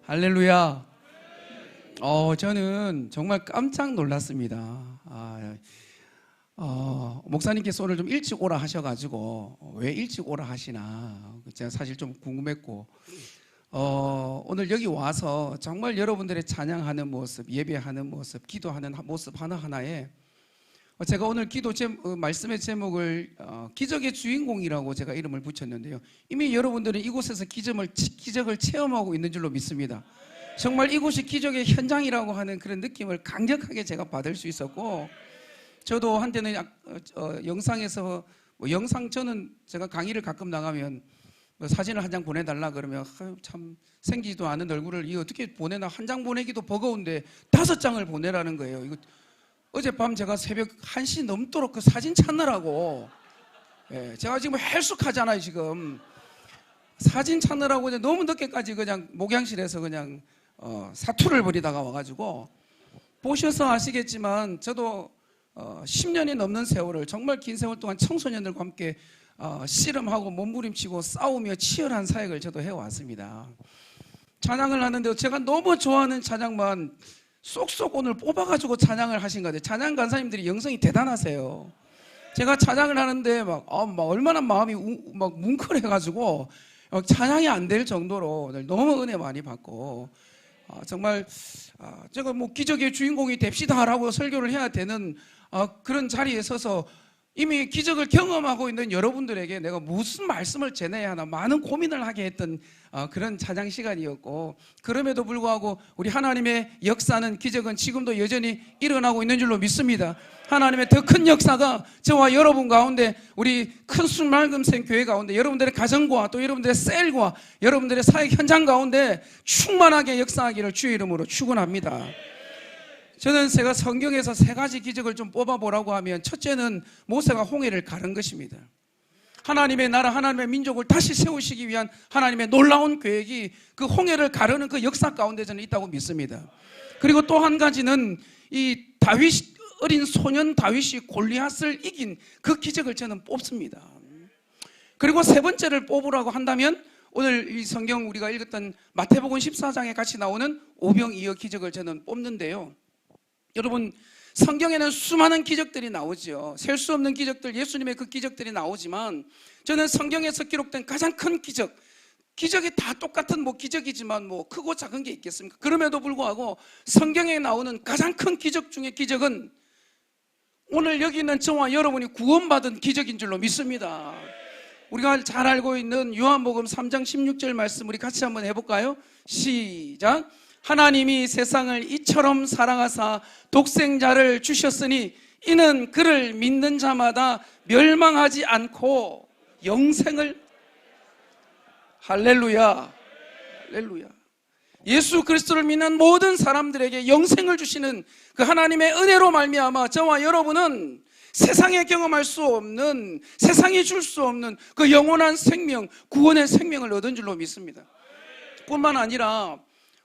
할렐루야. 저는 정말 깜짝 놀랐습니다. 목사님께서 오늘 좀 일찍 오라 하셔가지고 왜 일찍 오라 하시나 제가 사실 좀 궁금했고, 오늘 여기 와서 정말 여러분들의 찬양하는 모습, 예배하는 모습, 기도하는 모습 하나하나에 제가 오늘 말씀의 제목을 기적의 주인공이라고 제가 이름을 붙였는데요, 이미 여러분들은 이곳에서 기적을 체험하고 있는 줄로 믿습니다. 정말 이곳이 기적의 현장이라고 하는 그런 느낌을 강력하게 제가 받을 수 있었고, 저도 한때는 영상에서 저는 제가 강의를 가끔 나가면 사진을 한 장 보내달라 그러면 참 생기지도 않은 얼굴을 어떻게 보내나, 한 장 보내기도 버거운데 5장을 보내라는 거예요. 이거 어젯밤 제가 새벽 1시 넘도록 그 사진 찾느라고, 제가 지금 헬쑥하잖아요. 지금 사진 찾느라고 너무 늦게까지 그냥 목양실에서 그냥 사투를 벌이다가 와가지고, 보셔서 아시겠지만 저도 10년이 넘는 세월을, 정말 긴 세월 동안 청소년들과 함께 씨름하고 몸부림치고 싸우며 치열한 사역을 저도 해왔습니다. 찬양을 하는데 제가 너무 좋아하는 찬양만 쏙쏙 오늘 뽑아가지고 찬양을 하신 것 같아요. 찬양 간사님들이 영성이 대단하세요. 제가 찬양을 하는데 막 얼마나 마음이 막 뭉클해가지고 찬양이 안 될 정도로 너무 은혜 많이 받고, 정말 제가 기적의 주인공이 됩시다라고 설교를 해야 되는 그런 자리에 서서 이미 기적을 경험하고 있는 여러분들에게 내가 무슨 말씀을 전해야 하나 많은 고민을 하게 했던 그런 찬양 시간이었고, 그럼에도 불구하고 우리 하나님의 역사는, 기적은 지금도 여전히 일어나고 있는 줄로 믿습니다. 하나님의 더 큰 역사가 저와 여러분 가운데, 우리 큰 술맑음생 교회 가운데, 여러분들의 가정과 또 여러분들의 셀과 여러분들의 사역 현장 가운데 충만하게 역사하기를 주의 이름으로 축원합니다. 저는 제가 성경에서 3가지 기적을 좀 뽑아보라고 하면, 첫째는 모세가 홍해를 가른 것입니다. 하나님의 나라, 하나님의 민족을 다시 세우시기 위한 하나님의 놀라운 계획이 그 홍해를 가르는 그 역사 가운데 저는 있다고 믿습니다. 그리고 또 한 가지는 이 어린 소년 다윗이 골리앗을 이긴 그 기적을 저는 뽑습니다. 그리고 3번째를 뽑으라고 한다면, 오늘 이 성경 우리가 읽었던 마태복음 14장에 같이 나오는 오병이어 기적을 저는 뽑는데요, 여러분, 성경에는 수많은 기적들이 나오죠. 셀 수 없는 기적들, 예수님의 그 기적들이 나오지만, 저는 성경에서 기록된 가장 큰 기적이 다 똑같은 기적이지만 크고 작은 게 있겠습니까? 그럼에도 불구하고 성경에 나오는 가장 큰 기적 중에 기적은 오늘 여기 있는 저와 여러분이 구원받은 기적인 줄로 믿습니다. 우리가 잘 알고 있는 요한복음 3장 16절 말씀 우리 같이 한번 해볼까요? 시작. 하나님이 세상을 이처럼 사랑하사 독생자를 주셨으니 이는 그를 믿는 자마다 멸망하지 않고 영생을. 할렐루야, 할렐루야. 예수 그리스도를 믿는 모든 사람들에게 영생을 주시는 그 하나님의 은혜로 말미암아 저와 여러분은 세상에 경험할 수 없는, 세상이 줄 수 없는 그 영원한 생명, 구원의 생명을 얻은 줄로 믿습니다. 뿐만 아니라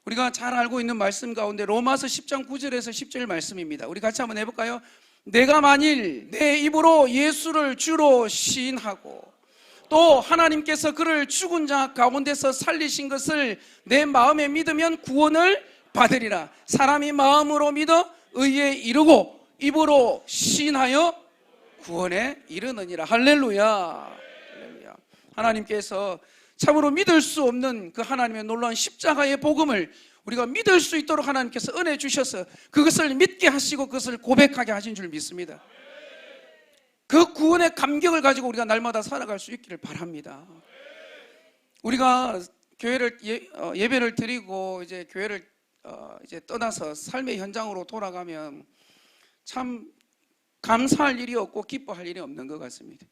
우리가 잘 알고 있는 말씀 가운데 로마서 10장 9절에서 10절 말씀입니다. 우리 같이 한번 해볼까요? 내가 만일 내 입으로 예수를 주로 시인하고 또 하나님께서 그를 죽은 자 가운데서 살리신 것을 내 마음에 믿으면 구원을 받으리라. 사람이 마음으로 믿어 의에 이르고 입으로 시인하여 구원에 이르느니라. 할렐루야, 할렐루야. 하나님께서 참으로 믿을 수 없는 그 하나님의 놀라운 십자가의 복음을 우리가 믿을 수 있도록 하나님께서 은혜 주셔서 그것을 믿게 하시고 그것을 고백하게 하신 줄 믿습니다. 그 구원의 감격을 가지고 우리가 날마다 살아갈 수 있기를 바랍니다. 우리가 교회를 예배를 드리고 이제 교회를 이제 떠나서 삶의 현장으로 돌아가면 참 감사할 일이 없고 기뻐할 일이 없는 것 같습니다.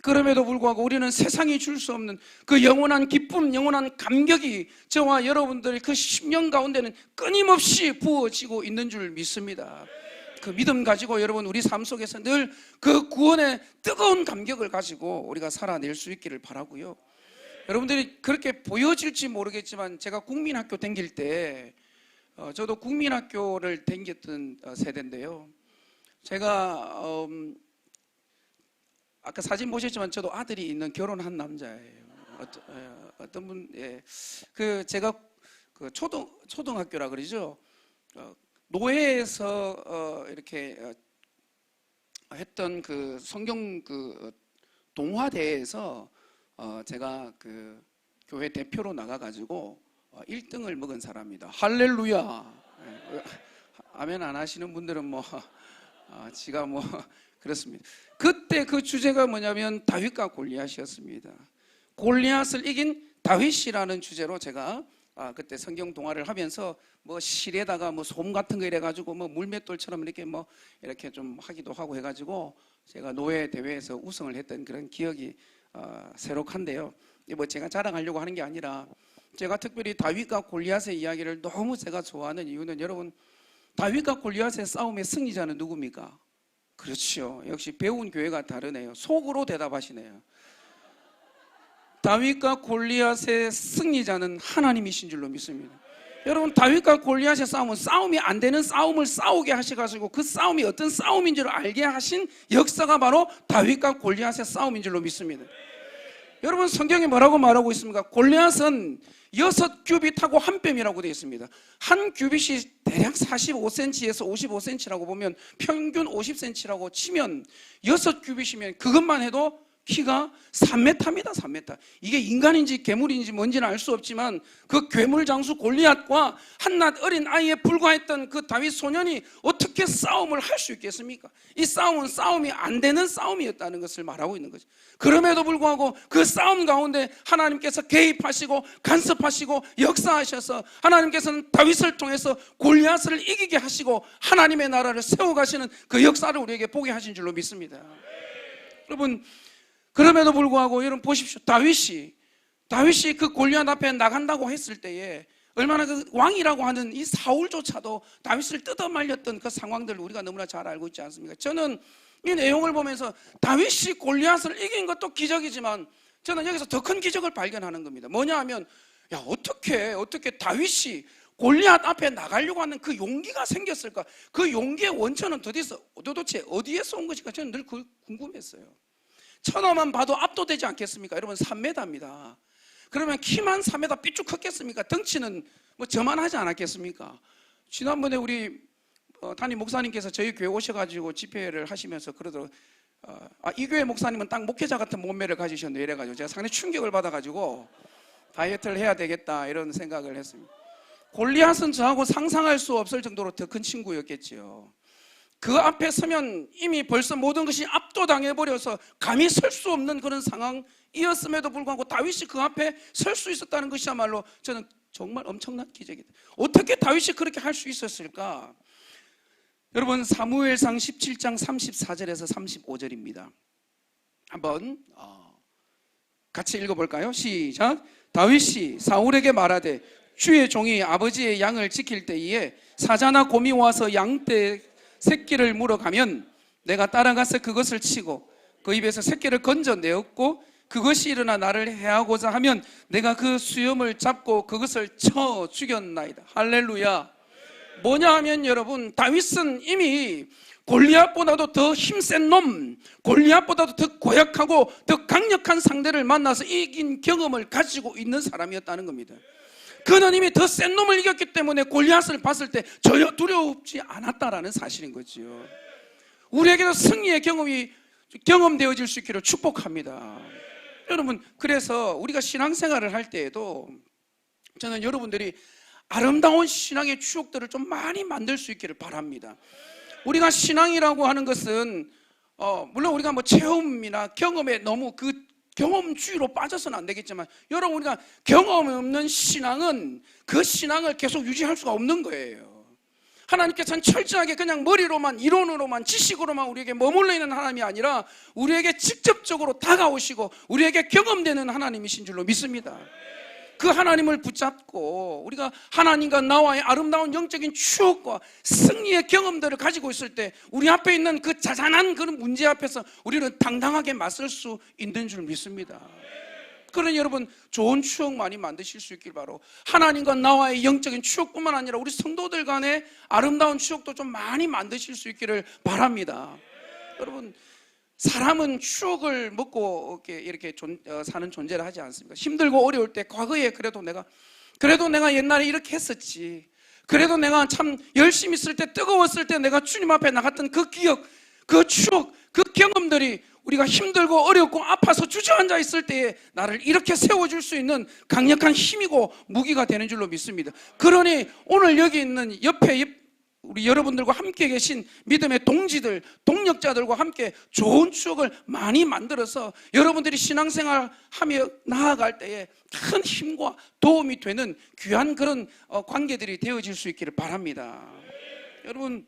그럼에도 불구하고 우리는 세상이 줄 수 없는 그 영원한 기쁨, 영원한 감격이 저와 여러분들의 그 10년 가운데는 끊임없이 부어지고 있는 줄 믿습니다. 그 믿음 가지고 여러분 우리 삶 속에서 늘 그 구원의 뜨거운 감격을 가지고 우리가 살아낼 수 있기를 바라고요. 여러분들이 그렇게 보여질지 모르겠지만 제가 국민학교 다닐 때 저도 국민학교를 다녔던 세대인데요. 제가 아까 사진 보셨지만 저도 아들이 있는 결혼한 남자예요. 어떤 분, 예. 제가 초등학교라 그러죠. 노회에서 이렇게 했던 그 성경 동화대회에서 제가 교회 대표로 나가가지고 1등을 먹은 사람입니다. 할렐루야. 아멘 안 하시는 분들은 지가 그렇습니다. 그때 그 주제가 뭐냐면 다윗과 골리앗이었습니다. 골리앗을 이긴 다윗이라는 주제로 제가 그때 성경 동화를 하면서 실에다가 솜 같은 거 이래가지고 물맷돌처럼 이렇게 좀 하기도 하고 해가지고 제가 노예 대회에서 우승을 했던 그런 기억이 새록한데요. 제가 자랑하려고 하는 게 아니라 제가 특별히 다윗과 골리앗의 이야기를 너무 제가 좋아하는 이유는 여러분, 다윗과 골리앗의 싸움의 승리자는 누굽니까? 그렇죠. 역시 배운 교회가 다르네요. 속으로 대답하시네요. 다윗과 골리앗의 승리자는 하나님이신 줄로 믿습니다. 여러분, 다윗과 골리앗의 싸움은 싸움이 안 되는 싸움을 싸우게 하셔가지고 그 싸움이 어떤 싸움인 줄 알게 하신 역사가 바로 다윗과 골리앗의 싸움인 줄로 믿습니다. 여러분, 성경에 뭐라고 말하고 있습니까? 골리앗은 6규빗하고 한 뼘이라고 되어 있습니다. 한 규빗이 대략 45cm에서 55cm라고 보면 평균 50cm라고 치면 6규빗이면 그것만 해도 키가 3m입니다. 3m. 이게 인간인지 괴물인지 뭔지는 알 수 없지만 그 괴물 장수 골리앗과 한낱 어린 아이에 불과했던 그 다윗 소년이 어떻게 싸움을 할 수 있겠습니까? 이 싸움은 싸움이 안 되는 싸움이었다는 것을 말하고 있는 거죠. 그럼에도 불구하고 그 싸움 가운데 하나님께서 개입하시고 간섭하시고 역사하셔서 하나님께서는 다윗을 통해서 골리앗을 이기게 하시고 하나님의 나라를 세워가시는 그 역사를 우리에게 보게 하신 줄로 믿습니다. 여러분, 그럼에도 불구하고 여러분 보십시오. 다윗이 그 골리앗 앞에 나간다고 했을 때에 얼마나 그 왕이라고 하는 이 사울조차도 다윗을 뜯어 말렸던 그 상황들을 우리가 너무나 잘 알고 있지 않습니까? 저는 이 내용을 보면서 다윗이 골리앗을 이긴 것도 기적이지만 저는 여기서 더 큰 기적을 발견하는 겁니다. 뭐냐 하면 어떻게 다윗이 골리앗 앞에 나가려고 하는 그 용기가 생겼을까? 그 용기의 원천은 도대체 어디에서 온 것일까? 저는 늘 궁금했어요. 천하만 봐도 압도되지 않겠습니까? 여러분 3m입니다. 그러면 키만 3m 삐쭉 컸겠습니까? 덩치는 저만하지 않았겠습니까? 지난번에 우리 담임 목사님께서 저희 교회 오셔가지고 집회를 하시면서 그러더라고요. 이 교회 목사님은 딱 목회자 같은 몸매를 가지셨네 이래가지고 제가 상당히 충격을 받아가지고 다이어트를 해야 되겠다 이런 생각을 했습니다. 골리앗은 저하고 상상할 수 없을 정도로 더 큰 친구였겠지요. 그 앞에 서면 이미 벌써 모든 것이 압도당해버려서 감히 설 수 없는 그런 상황이었음에도 불구하고 다윗이 그 앞에 설 수 있었다는 것이야말로 저는 정말 엄청난 기적이다. 어떻게 다윗이 그렇게 할 수 있었을까? 여러분, 사무엘상 17장 34절에서 35절입니다. 한번 같이 읽어볼까요? 시작. 다윗이 사울에게 말하되 주의 종이 아버지의 양을 지킬 때에 사자나 곰이 와서 양떼 새끼를 물어가면 내가 따라가서 그것을 치고 그 입에서 새끼를 건져내었고 그것이 일어나 나를 해하고자 하면 내가 그 수염을 잡고 그것을 쳐 죽였나이다. 할렐루야. 뭐냐 하면 여러분, 다윗은 이미 골리앗보다도 더 힘센 놈, 골리앗보다도 더 고약하고 더 강력한 상대를 만나서 이긴 경험을 가지고 있는 사람이었다는 겁니다. 그는 이미 더 센 놈을 이겼기 때문에 골리앗을 봤을 때 전혀 두렵지 않았다라는 사실인 거지요. 우리에게도 승리의 경험이 경험되어질 수 있기를 축복합니다. 여러분, 그래서 우리가 신앙생활을 할 때에도 저는 여러분들이 아름다운 신앙의 추억들을 좀 많이 만들 수 있기를 바랍니다. 우리가 신앙이라고 하는 것은 물론 우리가 체험이나 경험에 너무 그 경험주의로 빠져서는 안 되겠지만 여러분, 우리가 경험 없는 신앙은 그 신앙을 계속 유지할 수가 없는 거예요. 하나님께서는 철저하게 그냥 머리로만 이론으로만 지식으로만 우리에게 머물러 있는 하나님이 아니라 우리에게 직접적으로 다가오시고 우리에게 경험되는 하나님이신 줄로 믿습니다. 그 하나님을 붙잡고 우리가 하나님과 나와의 아름다운 영적인 추억과 승리의 경험들을 가지고 있을 때 우리 앞에 있는 그 자잘한 그런 문제 앞에서 우리는 당당하게 맞설 수 있는 줄 믿습니다. 그러니 여러분 좋은 추억 많이 만드실 수 있길 바라고, 하나님과 나와의 영적인 추억뿐만 아니라 우리 성도들 간의 아름다운 추억도 좀 많이 만드실 수 있기를 바랍니다. 여러분 사람은 추억을 먹고 이렇게 사는 존재를 하지 않습니까? 힘들고 어려울 때 과거에 그래도 내가 옛날에 이렇게 했었지, 그래도 내가 참 열심히 있을 때, 뜨거웠을 때 내가 주님 앞에 나갔던 그 기억, 그 추억, 그 경험들이 우리가 힘들고 어렵고 아파서 주저앉아 있을 때에 나를 이렇게 세워줄 수 있는 강력한 힘이고 무기가 되는 줄로 믿습니다. 그러니 오늘 여기 있는 옆에 우리 여러분들과 함께 계신 믿음의 동지들, 동력자들과 함께 좋은 추억을 많이 만들어서 여러분들이 신앙생활 하며 나아갈 때에 큰 힘과 도움이 되는 귀한 그런 관계들이 되어질 수 있기를 바랍니다. 여러분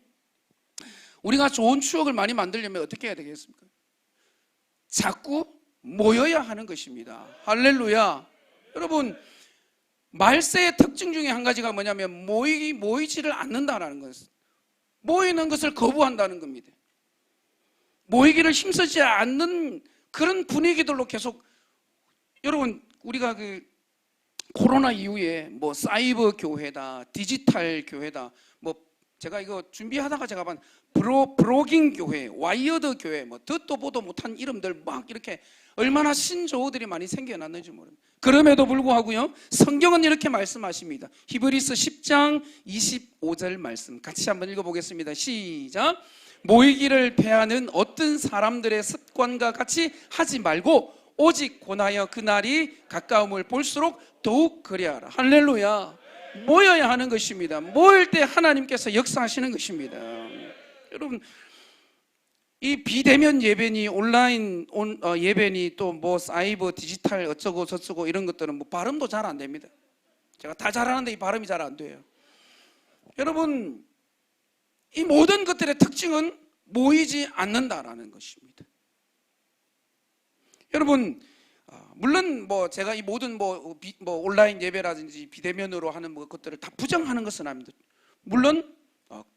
우리가 좋은 추억을 많이 만들려면 어떻게 해야 되겠습니까? 자꾸 모여야 하는 것입니다. 할렐루야. 여러분 말세의 특징 중에 한 가지가 뭐냐면 모이지를 않는다라는 것은, 모이는 것을 거부한다는 겁니다. 모이기를 힘쓰지 않는 그런 분위기들로 계속, 여러분 우리가 그 코로나 이후에 뭐 사이버 교회다, 디지털 교회다, 뭐 제가 이거 준비하다가 제가 본 브로깅 교회, 와이어드 교회, 뭐 듣도 보도 못한 이름들 막 이렇게 얼마나 신조어들이 많이 생겨났는지 모릅니다. 그럼에도 불구하고요, 성경은 이렇게 말씀하십니다. 히브리서 10장 25절 말씀 같이 한번 읽어보겠습니다. 시작. 모이기를 패하는 어떤 사람들의 습관과 같이 하지 말고 오직 권하여 그날이 가까움을 볼수록 더욱 그리하라. 할렐루야. 모여야 하는 것입니다. 모일 때 하나님께서 역사하시는 것입니다. 여러분 이 비대면 예배니 온라인 예배니 또 뭐 사이버 디지털 어쩌고 저쩌고 이런 것들은 뭐 발음도 잘 안 됩니다. 제가 다 잘하는데 이 발음이 잘 안 돼요. 여러분 이 모든 것들의 특징은 모이지 않는다라는 것입니다. 여러분 물론 뭐 제가 이 모든 뭐 온라인 예배라든지 비대면으로 하는 것들을 다 부정하는 것은 아닙니다. 물론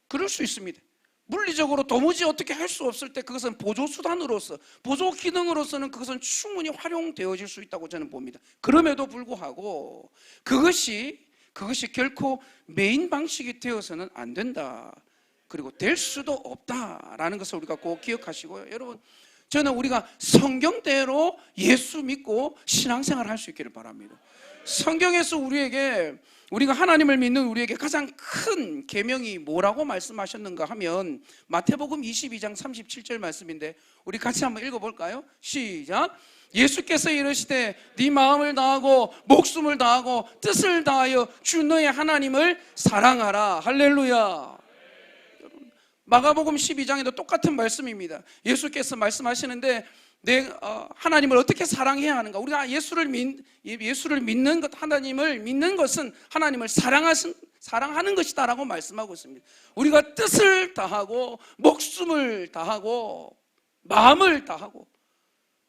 그럴 수 있습니다. 물리적으로 도무지 어떻게 할 수 없을 때 그것은 보조수단으로서, 보조 기능으로서는 그것은 충분히 활용되어질 수 있다고 저는 봅니다. 그럼에도 불구하고 그것이 결코 메인 방식이 되어서는 안 된다, 그리고 될 수도 없다라는 것을 우리가 꼭 기억하시고요. 여러분 저는 우리가 성경대로 예수 믿고 신앙생활을 할 수 있기를 바랍니다. 성경에서 우리가 하나님을 믿는 우리에게 가장 큰 계명이 뭐라고 말씀하셨는가 하면 마태복음 22장 37절 말씀인데 우리 같이 한번 읽어볼까요? 시작. 예수께서 이르시되 네 마음을 다하고 목숨을 다하고 뜻을 다하여 주 너의 하나님을 사랑하라. 할렐루야. 마가복음 12장에도 똑같은 말씀입니다. 예수께서 말씀하시는데 하나님을 어떻게 사랑해야 하는가? 우리가 예수를 믿는 것, 하나님을 믿는 것은 하나님을 사랑하는 것이다라고 말씀하고 있습니다. 우리가 뜻을 다하고 목숨을 다하고 마음을 다하고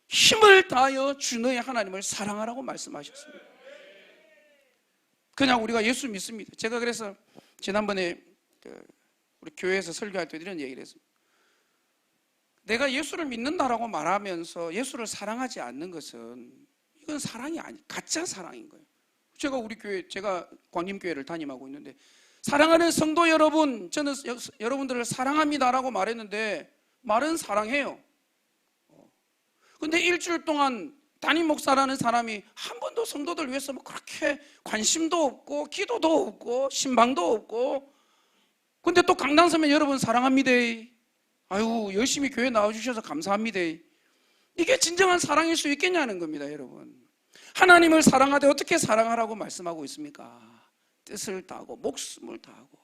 힘을 다하여 주 너의 하나님을 사랑하라고 말씀하셨습니다. 그냥 우리가 예수 믿습니다. 제가 그래서 지난번에 우리 교회에서 설교할 때 이런 얘기를 했습니다. 내가 예수를 믿는다라고 말하면서 예수를 사랑하지 않는 것은 이건 사랑이 아니, 가짜 사랑인 거예요. 제가 광림교회를 담임하고 있는데 사랑하는 성도 여러분, 저는 여러분들을 사랑합니다라고 말했는데 말은 사랑해요. 근데 일주일 동안 담임 목사라는 사람이 한 번도 성도들 위해서 뭐 그렇게 관심도 없고 기도도 없고 신방도 없고, 근데 또 강단 서면 여러분 사랑합니다, 아유 열심히 교회 나와주셔서 감사합니다, 이게 진정한 사랑일 수 있겠냐는 겁니다. 여러분 하나님을 사랑하되 어떻게 사랑하라고 말씀하고 있습니까? 뜻을 다하고 목숨을 다하고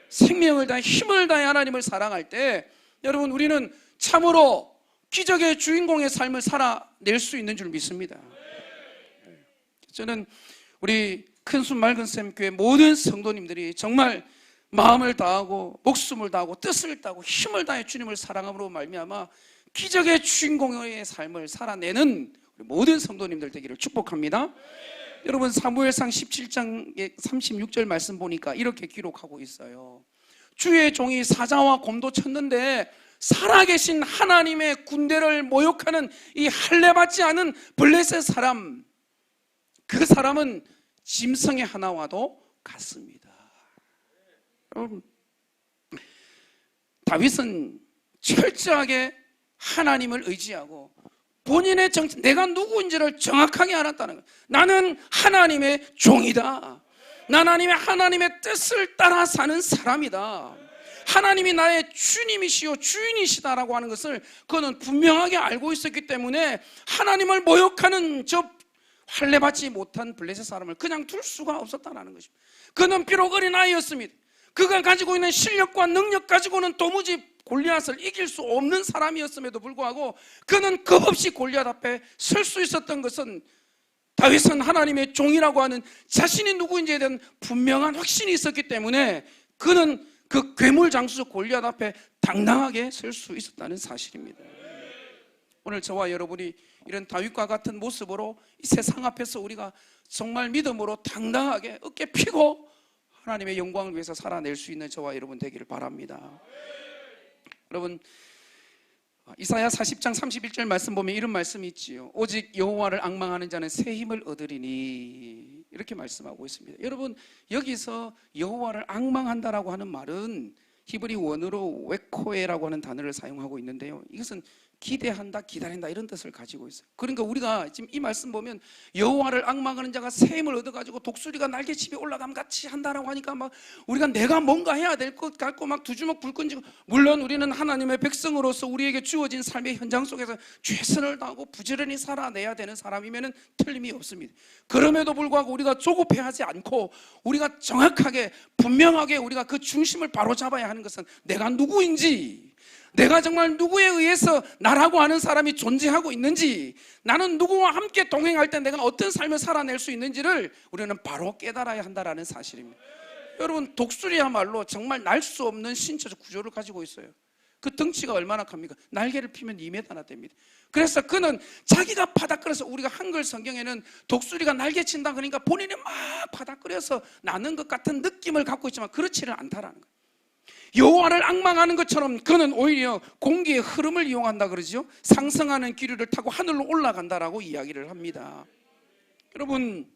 생명을 다해 힘을 다해 하나님을 사랑할 때 여러분 우리는 참으로 기적의 주인공의 삶을 살아낼 수 있는 줄 믿습니다. 저는 우리 큰순 맑은샘 교회 모든 성도님들이 정말 마음을 다하고 목숨을 다하고 뜻을 다하고 힘을 다해 주님을 사랑함으로 말미암아 기적의 주인공의 삶을 살아내는 우리 모든 성도님들 되기를 축복합니다. 여러분 사무엘상 17장의 36절 말씀 보니까 이렇게 기록하고 있어요. 주의 종이 사자와 곰도 쳤는데 살아계신 하나님의 군대를 모욕하는 이 할례받지 않은 블레셋 사람, 그 사람은 짐승의 하나와도 같습니다. 여러분, 다윗은 철저하게 하나님을 의지하고 본인의 내가 누구인지를 정확하게 알았다는 거예요. 나는 하나님의 종이다. 나는 하나님의 뜻을 따라 사는 사람이다. 하나님이 나의 주님이시요 주인이시다라고 하는 것을 그는 분명하게 알고 있었기 때문에 하나님을 모욕하는 저 할례받지 못한 블레셋 사람을 그냥 둘 수가 없었다는 것입니다. 그는 비록 어린아이였습니다. 그가 가지고 있는 실력과 능력 가지고는 도무지 골리앗을 이길 수 없는 사람이었음에도 불구하고 그는 겁없이 골리앗 앞에 설 수 있었던 것은 다윗은 하나님의 종이라고 하는 자신이 누구인지에 대한 분명한 확신이 있었기 때문에 그는 그 괴물 장수 골리앗 앞에 당당하게 설 수 있었다는 사실입니다. 오늘 저와 여러분이 이런 다윗과 같은 모습으로 이 세상 앞에서 우리가 정말 믿음으로 당당하게 어깨 펴고 하나님의 영광을 위해서 살아낼 수 있는 저와 여러분 되기를 바랍니다. 여러분, 이사야 40장 31절 말씀 보면 이런 말씀이 있지요. 오직 여호와를 앙망하는 자는 새 힘을 얻으리니, 이렇게 말씀하고 있습니다. 여러분, 여기서 여호와를 앙망한다라고 하는 말은 히브리 원어로 웨코에라고 하는 단어를 사용하고 있는데요, 이것은 기대한다, 기다린다 이런 뜻을 가지고 있어요. 그러니까 우리가 지금 이 말씀 보면 여호와를 앙망하는 자가 새 힘을 얻어가지고 독수리가 날개칩에 올라감 같이 한다라고 하니까 막 우리가 내가 뭔가 해야 될 것 같고 막 두 주먹 불 끈지고, 물론 우리는 하나님의 백성으로서 우리에게 주어진 삶의 현장 속에서 최선을 다하고 부지런히 살아내야 되는 사람이면 틀림이 없습니다. 그럼에도 불구하고 우리가 조급해하지 않고 우리가 정확하게 분명하게 우리가 그 중심을 바로잡아야 하는 것은 내가 누구인지, 내가 정말 누구에 의해서 나라고 하는 사람이 존재하고 있는지, 나는 누구와 함께 동행할 때 내가 어떤 삶을 살아낼 수 있는지를 우리는 바로 깨달아야 한다는 사실입니다. 여러분, 독수리야말로 정말 날 수 없는 신체적 구조를 가지고 있어요. 그 덩치가 얼마나 큽니까? 날개를 피면 2m나 됩니다. 그래서 그는 자기가 바닥거려서, 우리가 한글 성경에는 독수리가 날개친다 그러니까 본인이 막 바닥거려서 나는 것 같은 느낌을 갖고 있지만 그렇지는 않다라는 거예요. 여호와를 앙망하는 것처럼 그는 오히려 공기의 흐름을 이용한다 그러죠. 상승하는 기류를 타고 하늘로 올라간다라고 이야기를 합니다. 여러분,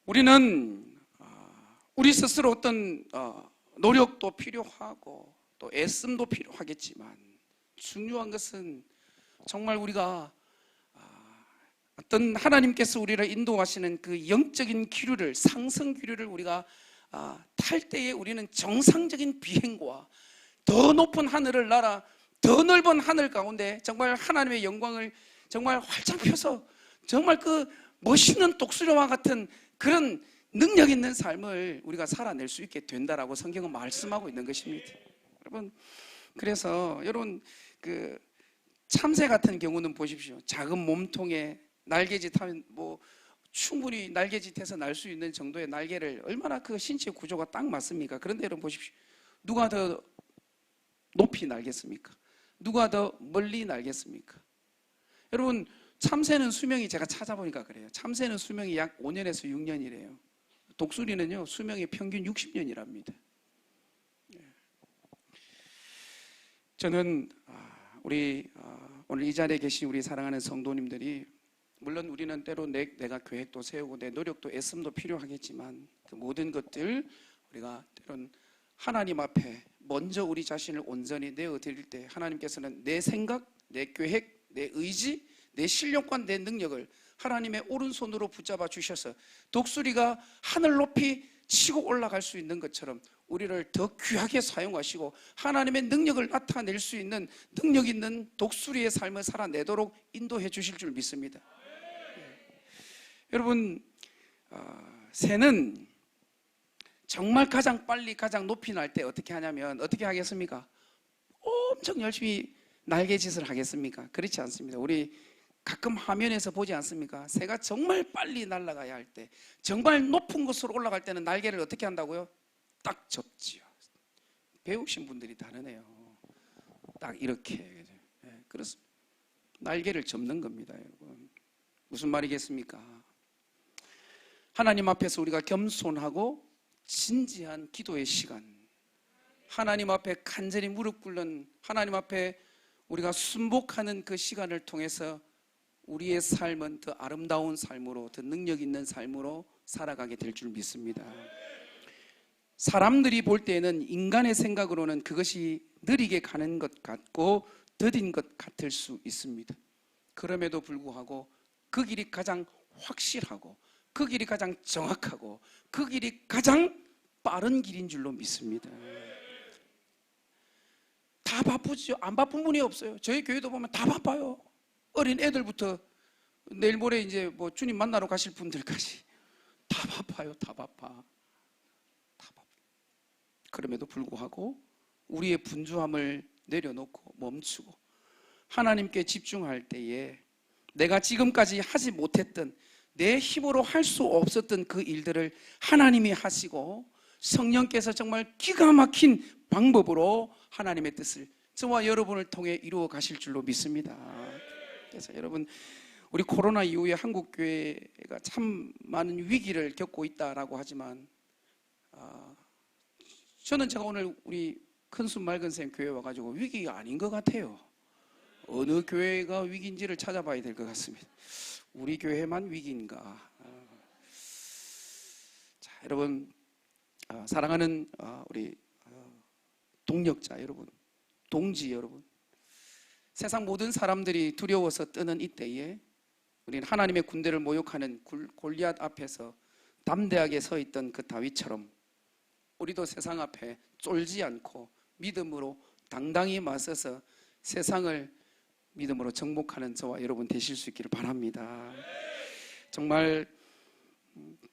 우리는 우리 스스로 어떤 노력도 필요하고 또 애씀도 필요하겠지만 중요한 것은 정말 우리가 어떤 하나님께서 우리를 인도하시는 그 영적인 기류를, 상승 기류를 우리가 탈 때에 우리는 정상적인 비행과 더 높은 하늘을 날아 더 넓은 하늘 가운데 정말 하나님의 영광을 정말 활짝 펴서 정말 그 멋있는 독수리와 같은 그런 능력 있는 삶을 우리가 살아낼 수 있게 된다라고 성경은 말씀하고 있는 것입니다. 여러분, 그래서 여러분 그 참새 같은 경우는 보십시오. 작은 몸통에 날개짓 하면 뭐 충분히 날개짓해서 날 수 있는 정도의 날개를, 얼마나 그 신체 구조가 딱 맞습니까? 그런데 여러분 보십시오. 누가 더 높이 날겠습니까? 누가 더 멀리 날겠습니까? 여러분, 참새는 수명이, 제가 찾아보니까 그래요. 참새는 수명이 약 5년에서 6년이래요. 독수리는요 수명이 평균 60년이랍니다. 저는 우리 오늘 이 자리에 계신 우리 사랑하는 성도님들이, 물론 우리는 때로 내가 계획도 세우고 내 노력도 애씀도 필요하겠지만 그 모든 것들 우리가 때론 하나님 앞에 먼저 우리 자신을 온전히 내어드릴 때 하나님께서는 내 생각, 내 계획, 내 의지, 내 실력과 내 능력을 하나님의 오른손으로 붙잡아 주셔서 독수리가 하늘 높이 치고 올라갈 수 있는 것처럼 우리를 더 귀하게 사용하시고 하나님의 능력을 나타낼 수 있는 능력 있는 독수리의 삶을 살아내도록 인도해 주실 줄 믿습니다. 여러분, 새는 정말 가장 빨리 가장 높이 날 때 어떻게 하냐면 어떻게 하겠습니까? 엄청 열심히 날개짓을 하겠습니까? 그렇지 않습니다. 우리 가끔 화면에서 보지 않습니까? 새가 정말 빨리 날아가야 할 때, 정말 높은 곳으로 올라갈 때는 날개를 어떻게 한다고요? 딱 접지요. 배우신 분들이 다르네요. 딱 이렇게. 그래서 날개를 접는 겁니다, 여러분. 무슨 말이겠습니까? 하나님 앞에서 우리가 겸손하고 진지한 기도의 시간, 하나님 앞에 간절히 무릎 꿇는, 하나님 앞에 우리가 순복하는 그 시간을 통해서 우리의 삶은 더 아름다운 삶으로, 더 능력 있는 삶으로 살아가게 될 줄 믿습니다. 사람들이 볼 때에는, 인간의 생각으로는 그것이 느리게 가는 것 같고 더딘 것 같을 수 있습니다. 그럼에도 불구하고 그 길이 가장 확실하고, 그 길이 가장 정확하고, 그 길이 가장 빠른 길인 줄로 믿습니다. 다 바쁘죠. 안 바쁜 분이 없어요. 저희 교회도 보면 다 바빠요. 어린 애들부터 내일 모레 이제 뭐 주님 만나러 가실 분들까지 다 바빠요. 다 바빠. 그럼에도 불구하고 우리의 분주함을 내려놓고 멈추고 하나님께 집중할 때에 내가 지금까지 하지 못했던, 내 힘으로 할 수 없었던 그 일들을 하나님이 하시고 성령께서 정말 기가 막힌 방법으로 하나님의 뜻을 저와 여러분을 통해 이루어 가실 줄로 믿습니다. 그래서 여러분, 우리 코로나 이후에 한국교회가 참 많은 위기를 겪고 있다라고 하지만 저는 제가 오늘 우리 큰순 맑은샘 교회 와가지고 위기가 아닌 것 같아요. 어느 교회가 위기인지를 찾아봐야 될 것 같습니다. 우리 교회만 위기인가? 자, 여러분, 사랑하는 우리 동력자 여러분, 동지 여러분, 세상 모든 사람들이 두려워서 뜨는 이때에 우리는 하나님의 군대를 모욕하는 골리앗 앞에서 담대하게 서 있던 그 다윗처럼 우리도 세상 앞에 쫄지 않고 믿음으로 당당히 맞서서 세상을 믿음으로 정복하는 저와 여러분 되실 수 있기를 바랍니다. 정말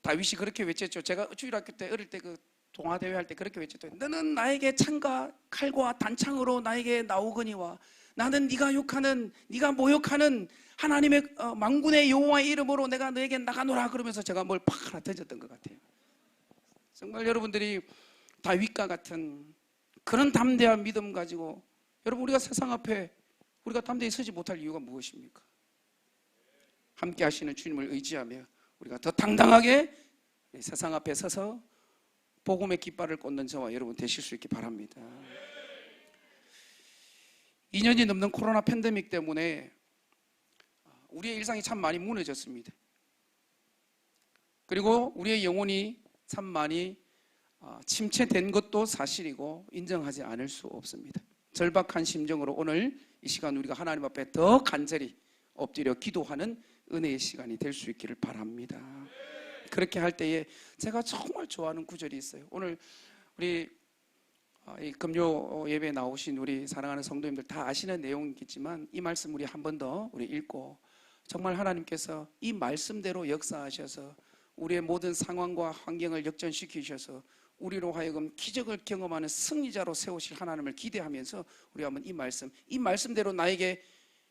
다윗이 그렇게 외쳤죠. 제가 주일학교 때 어릴 때 그 동아대회 할 때 그렇게 외쳤죠. 너는 나에게 창과 칼과 단창으로 나에게 나오거니와 나는 네가 욕하는, 네가 모욕하는 하나님의 만군의 여호와의 이름으로 내가 너에게 나가노라. 그러면서 제가 뭘 팍 하나 던졌던 것 같아요. 정말 여러분들이 다윗과 같은 그런 담대한 믿음 가지고, 여러분, 우리가 세상 앞에 우리가 담대히 서지 못할 이유가 무엇입니까? 함께 하시는 주님을 의지하며 우리가 더 당당하게 세상 앞에 서서 복음의 깃발을 꽂는 저와 여러분 되실 수 있기 바랍니다. 2년이 넘는 코로나 팬데믹 때문에 우리의 일상이 참 많이 무너졌습니다. 그리고 우리의 영혼이 참 많이 침체된 것도 사실이고 인정하지 않을 수 없습니다. 절박한 심정으로 오늘 이 시간 우리가 하나님 앞에 더 간절히 엎드려 기도하는 은혜의 시간이 될 수 있기를 바랍니다. 그렇게 할 때에 제가 정말 좋아하는 구절이 있어요. 오늘 우리 이 금요 예배에 나오신 우리 사랑하는 성도님들 다 아시는 내용이겠지만 이 말씀 우리 한 번 더 우리 읽고, 정말 하나님께서 이 말씀대로 역사하셔서 우리의 모든 상황과 환경을 역전시키셔서 우리로 하여금 기적을 경험하는 승리자로 세우실 하나님을 기대하면서 우리 한번 이 말씀대로 나에게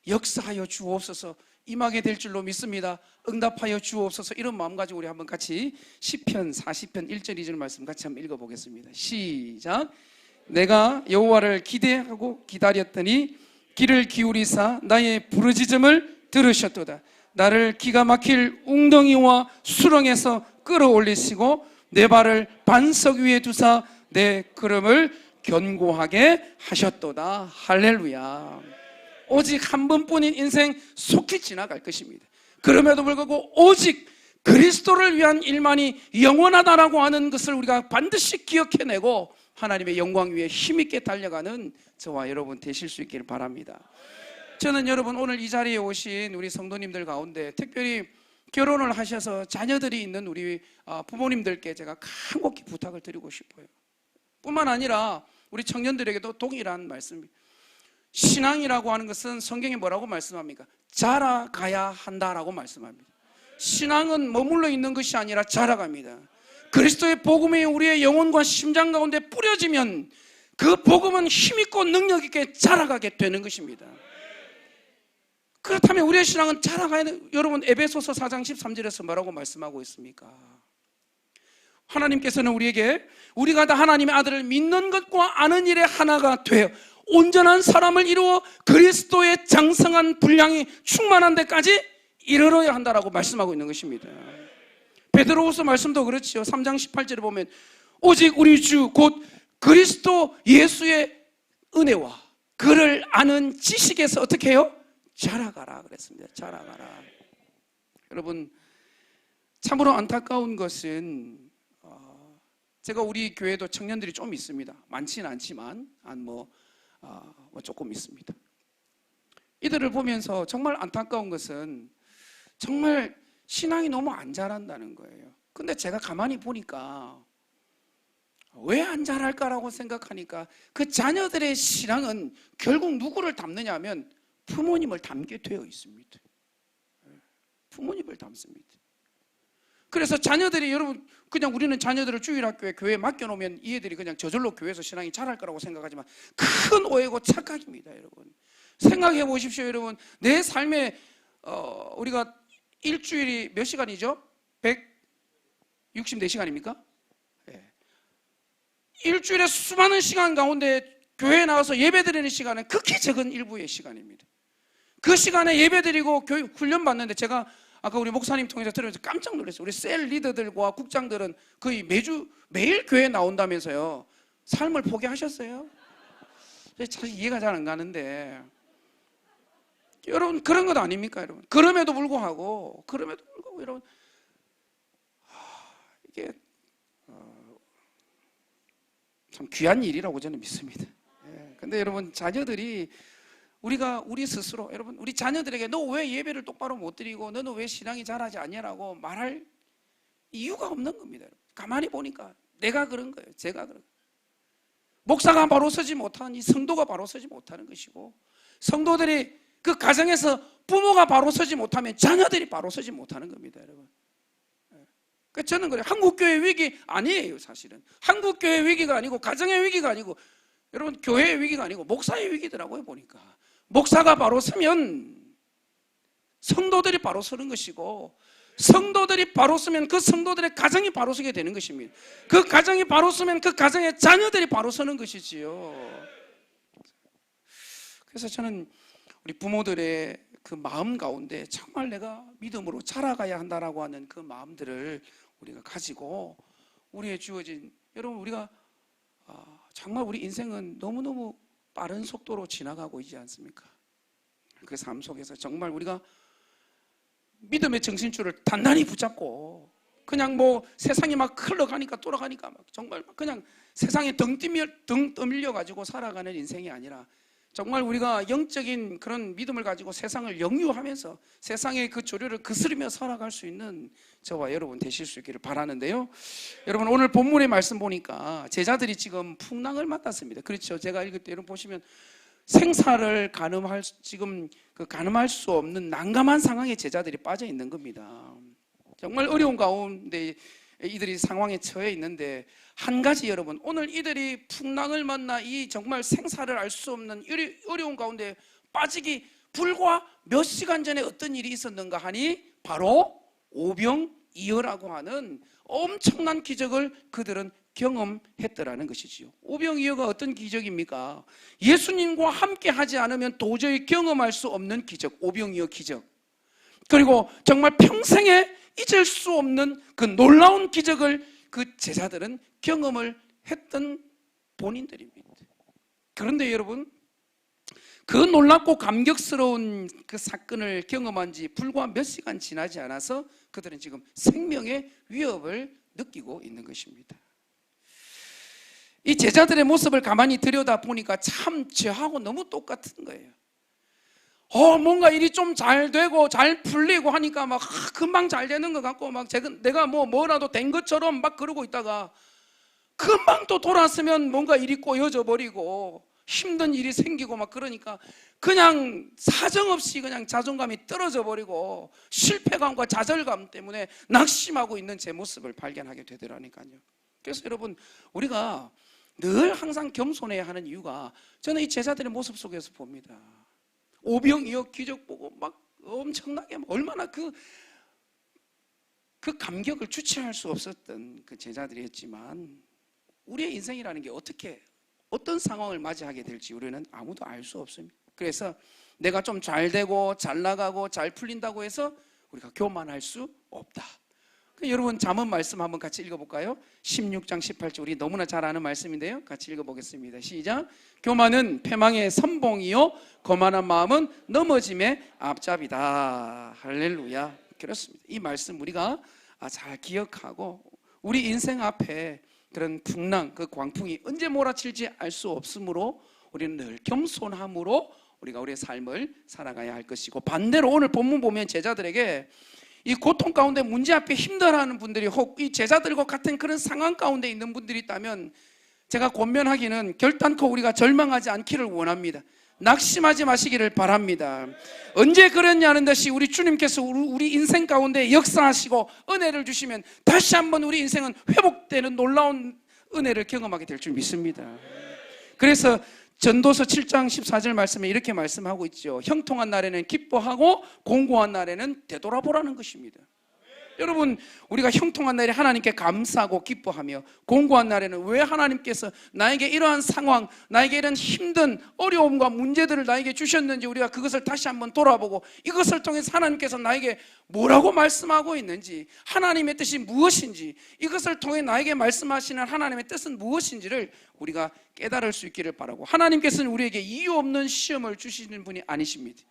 역사하여 주옵소서, 임하게 될 줄로 믿습니다. 응답하여 주옵소서. 이런 마음 가지고 우리 한번 같이 시편 40편 1절 2절 말씀 같이 한번 읽어보겠습니다. 시작. 내가 여호와를 기대하고 기다렸더니 귀를 기울이사 나의 부르짖음을 들으셨도다. 나를 기가 막힐 웅덩이와 수렁에서 끌어올리시고 내 발을 반석 위에 두사 내 걸음을 견고하게 하셨도다. 할렐루야. 오직 한 번뿐인 인생 속히 지나갈 것입니다. 그럼에도 불구하고 오직 그리스도를 위한 일만이 영원하다라고 하는 것을 우리가 반드시 기억해내고 하나님의 영광 위에 힘있게 달려가는 저와 여러분 되실 수 있기를 바랍니다. 저는 여러분 오늘 이 자리에 오신 우리 성도님들 가운데 특별히 결혼을 하셔서 자녀들이 있는 우리 부모님들께 제가 간곡히 부탁을 드리고 싶어요. 뿐만 아니라 우리 청년들에게도 동일한 말씀입니다. 신앙이라고 하는 것은 성경에 뭐라고 말씀합니까? 자라가야 한다라고 말씀합니다. 신앙은 머물러 있는 것이 아니라 자라갑니다. 그리스도의 복음이 우리의 영혼과 심장 가운데 뿌려지면 그 복음은 힘있고 능력있게 자라가게 되는 것입니다. 그렇다면 우리의 신앙은 자라가야 돼. 여러분 에베소서 4장 13절에서 뭐라고 말씀하고 있습니까? 하나님께서는 우리에게 우리가 다 하나님의 아들을 믿는 것과 아는 일에 하나가 되어 온전한 사람을 이루어 그리스도의 장성한 분량이 충만한 데까지 이르러야 한다라고 말씀하고 있는 것입니다. 베드로후서 말씀도 그렇지요. 3장 18절에 보면 오직 우리 주 곧 그리스도 예수의 은혜와 그를 아는 지식에서 어떻게 해요? 자라가라 그랬습니다. 자라가라. 여러분, 참으로 안타까운 것은 제가 우리 교회도 청년들이 좀 있습니다. 많지는 않지만 조금 있습니다. 이들을 보면서 정말 안타까운 것은 정말 신앙이 너무 안 자란다는 거예요. 근데 제가 가만히 보니까 왜 안 자랄까라고 생각하니까 그 자녀들의 신앙은 결국 누구를 닮느냐 하면 부모님을 닮게 되어 있습니다. 부모님을 닮습니다. 그래서 자녀들이, 여러분, 그냥 우리는 자녀들을 주일학교에 교회에 맡겨놓으면 이 애들이 그냥 저절로 교회에서 신앙이 자랄 거라고 생각하지만 큰 오해고 착각입니다. 여러분, 생각해 보십시오. 여러분, 내 삶에 우리가 일주일이 몇 시간이죠? 164시간입니까? 네. 일주일에 수많은 시간 가운데 교회에 나와서 예배드리는 시간은 극히 적은 일부의 시간입니다. 그 시간에 예배드리고 교육 훈련 받는데, 제가 아까 우리 목사님 통해서 들으면서 깜짝 놀랐어요. 우리 셀 리더들과 국장들은 거의 매일 교회에 나온다면서요. 삶을 포기하셨어요? 사실 이해가 잘 안 가는데, 여러분, 그런 것 아닙니까? 여러분, 그럼에도 불구하고 여러분, 이게 참 귀한 일이라고 저는 믿습니다. 근데 여러분, 자녀들이 우리 스스로, 여러분, 우리 자녀들에게 너 왜 예배를 똑바로 못 드리고 너는 왜 신앙이 자라지 않냐라고 말할 이유가 없는 겁니다. 가만히 보니까 내가 그런 거예요. 제가 그런 거예요. 목사가 바로 서지 못하는, 이 성도가 바로 서지 못하는 것이고, 성도들이 그 가정에서 부모가 바로 서지 못하면 자녀들이 바로 서지 못하는 겁니다. 여러분, 그러니까 저는 그래요. 한국교회 위기 아니에요. 사실은 한국교회 위기가 아니고, 가정의 위기가 아니고, 여러분, 교회의 위기가 아니고 목사의 위기더라고요. 보니까 목사가 바로 서면 성도들이 바로 서는 것이고, 성도들이 바로 서면 그 성도들의 가정이 바로 서게 되는 것입니다. 그 가정이 바로 서면 그 가정의 자녀들이 바로 서는 것이지요. 그래서 저는 우리 부모들의 그 마음 가운데 정말 내가 믿음으로 자라가야 한다라고 하는 그 마음들을 우리가 가지고, 우리의 주어진, 여러분, 우리가 정말 우리 인생은 너무너무 빠른 속도로 지나가고 있지 않습니까? 그 삶 속에서 정말 우리가 믿음의 정신줄을 단단히 붙잡고, 그냥 세상이 막 흘러가니까 돌아가니까 정말 그냥 세상에 등 떠밀려 가지고 살아가는 인생이 아니라, 정말 우리가 영적인 그런 믿음을 가지고 세상을 영유하면서 세상의 그 조류를 거스르며 살아갈 수 있는 저와 여러분 되실 수 있기를 바라는데요. 여러분, 오늘 본문의 말씀 보니까 제자들이 지금 풍랑을 만났습니다. 그렇죠? 제가 읽을 때 여러분 보시면 생사를 가늠할 수 없는 난감한 상황에 제자들이 빠져 있는 겁니다. 정말 어려운 가운데 이들이 상황에 처해 있는데, 한 가지, 여러분, 오늘 이들이 풍랑을 만나 이 정말 생사를 알 수 없는 어려운 가운데 빠지기 불과 몇 시간 전에 어떤 일이 있었는가 하니, 바로 오병이어라고 하는 엄청난 기적을 그들은 경험했더라는 것이지요. 오병이어가 어떤 기적입니까? 예수님과 함께 하지 않으면 도저히 경험할 수 없는 기적, 오병이어 기적. 그리고 정말 평생에 잊을 수 없는 그 놀라운 기적을 그 제자들은 경험을 했던 본인들입니다. 그런데 여러분, 그 놀랍고 감격스러운 그 사건을 경험한 지 불과 몇 시간 지나지 않아서 그들은 지금 생명의 위협을 느끼고 있는 것입니다. 이 제자들의 모습을 가만히 들여다보니까 참 저하고 너무 똑같은 거예요. 뭔가 일이 좀 잘 되고 잘 풀리고 하니까 막 금방 잘 되는 것 같고, 막 내가 뭐라도 된 것처럼 막 그러고 있다가 금방 또 돌아서면 뭔가 일이 꼬여져 버리고 힘든 일이 생기고 막 그러니까 그냥 사정없이 그냥 자존감이 떨어져 버리고 실패감과 좌절감 때문에 낙심하고 있는 제 모습을 발견하게 되더라니까요. 그래서 여러분, 우리가 늘 항상 겸손해야 하는 이유가, 저는 이 제자들의 모습 속에서 봅니다. 오병이어 기적 보고 막 엄청나게 얼마나 그 감격을 주체할 수 없었던 그 제자들이었지만, 우리의 인생이라는 게 어떤 상황을 맞이하게 될지 우리는 아무도 알 수 없습니다. 그래서 내가 좀 잘 되고 잘 나가고 잘 풀린다고 해서 우리가 교만할 수 없다. 여러분 잠언 말씀 한번 같이 읽어볼까요? 16장 18절 우리 너무나 잘 아는 말씀인데요. 같이 읽어보겠습니다. 시작. 교만은 패망의 선봉이요 거만한 마음은 넘어짐의 앞잡이다. 할렐루야. 그렇습니다. 이 말씀 우리가 잘 기억하고 우리 인생 앞에 그런 풍랑, 그 광풍이 언제 몰아칠지 알 수 없으므로 우리는 늘 겸손함으로 우리가 우리의 삶을 살아가야 할 것이고, 반대로 오늘 본문 보면 제자들에게 이 고통 가운데 문제 앞에 힘들어하는 분들이 혹 이 제자들과 같은 그런 상황 가운데 있는 분들이 있다면 제가 권면하기는 결단코 우리가 절망하지 않기를 원합니다. 낙심하지 마시기를 바랍니다. 언제 그랬냐는 듯이 우리 주님께서 우리 인생 가운데 역사하시고 은혜를 주시면 다시 한번 우리 인생은 회복되는 놀라운 은혜를 경험하게 될 줄 믿습니다. 그래서 전도서 7장 14절 말씀에 이렇게 말씀하고 있죠. 형통한 날에는 기뻐하고 공고한 날에는 되돌아보라는 것입니다. 여러분, 우리가 형통한 날에 하나님께 감사하고 기뻐하며 공고한 날에는 왜 하나님께서 나에게 이러한 상황, 나에게 이런 힘든 어려움과 문제들을 나에게 주셨는지 우리가 그것을 다시 한번 돌아보고 이것을 통해서 하나님께서 나에게 뭐라고 말씀하고 있는지, 하나님의 뜻이 무엇인지, 이것을 통해 나에게 말씀하시는 하나님의 뜻은 무엇인지를 우리가 깨달을 수 있기를 바라고, 하나님께서는 우리에게 이유 없는 시험을 주시는 분이 아니십니다.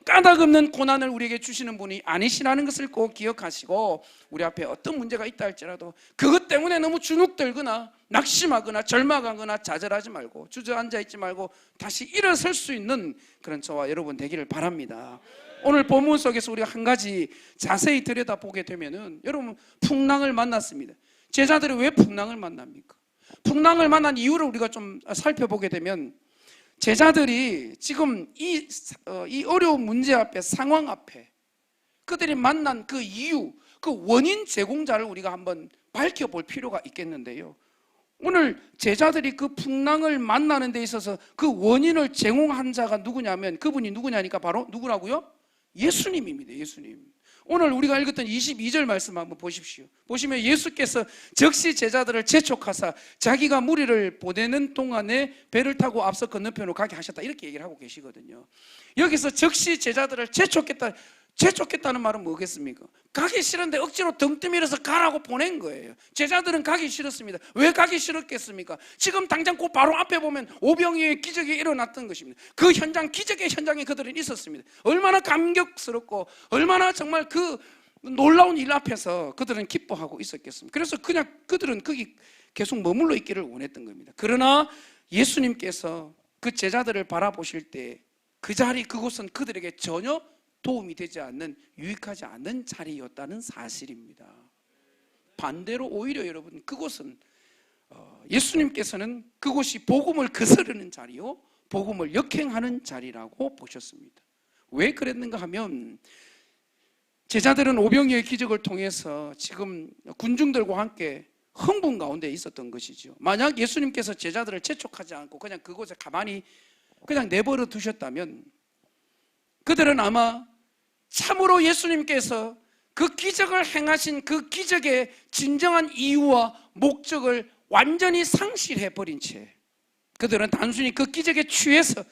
까닭 없는 고난을 우리에게 주시는 분이 아니시라는 것을 꼭 기억하시고, 우리 앞에 어떤 문제가 있다 할지라도 그것 때문에 너무 주눅들거나 낙심하거나 절망하거나 좌절하지 말고 주저앉아 있지 말고 다시 일어설 수 있는 그런 저와 여러분 되기를 바랍니다. 오늘 본문 속에서 우리가 한 가지 자세히 들여다보게 되면은, 여러분 풍랑을 만났습니다. 제자들이 왜 풍랑을 만납니까? 풍랑을 만난 이유를 우리가 좀 살펴보게 되면, 제자들이 지금 이 어려운 문제 앞에, 상황 앞에 그들이 만난 그 이유, 그 원인 제공자를 우리가 한번 밝혀볼 필요가 있겠는데요. 오늘 제자들이 그 풍랑을 만나는 데 있어서 그 원인을 제공한 자가 누구냐면, 그분이 누구냐니까 바로 누구라고요? 예수님입니다. 예수님. 오늘 우리가 읽었던 22절 말씀 한번 보십시오. 보시면 예수께서 즉시 제자들을 재촉하사 자기가 무리를 보내는 동안에 배를 타고 앞서 건너편으로 가게 하셨다, 이렇게 얘기를 하고 계시거든요. 여기서 즉시 제자들을 재촉했다는 말은 뭐겠습니까? 가기 싫은데 억지로 등 떠밀어서 가라고 보낸 거예요. 제자들은 가기 싫었습니다. 왜 가기 싫었겠습니까? 지금 당장 그 바로 앞에 보면 오병이어의 기적이 일어났던 것입니다. 그 현장, 기적의 현장에 그들은 있었습니다. 얼마나 감격스럽고 얼마나 정말 그 놀라운 일 앞에서 그들은 기뻐하고 있었겠습니까? 그래서 그냥 그들은 거기 계속 머물러 있기를 원했던 겁니다. 그러나 예수님께서 그 제자들을 바라보실 때 그 자리, 그곳은 그들에게 전혀 도움이 되지 않는, 유익하지 않는 자리였다는 사실입니다. 반대로 오히려 여러분, 그곳은 예수님께서는 그곳이 복음을 거스르는 자리요, 복음을 역행하는 자리라고 보셨습니다. 왜 그랬는가 하면, 제자들은 오병이어의 기적을 통해서 지금 군중들과 함께 흥분 가운데 있었던 것이죠. 만약 예수님께서 제자들을 재촉하지 않고 그냥 그곳에 가만히 그냥 내버려 두셨다면 그들은 아마 참으로 예수님께서 그 기적을 행하신 그 기적의 진정한 이유와 목적을 완전히 상실해버린 채 그들은 단순히 그 기적에 취해서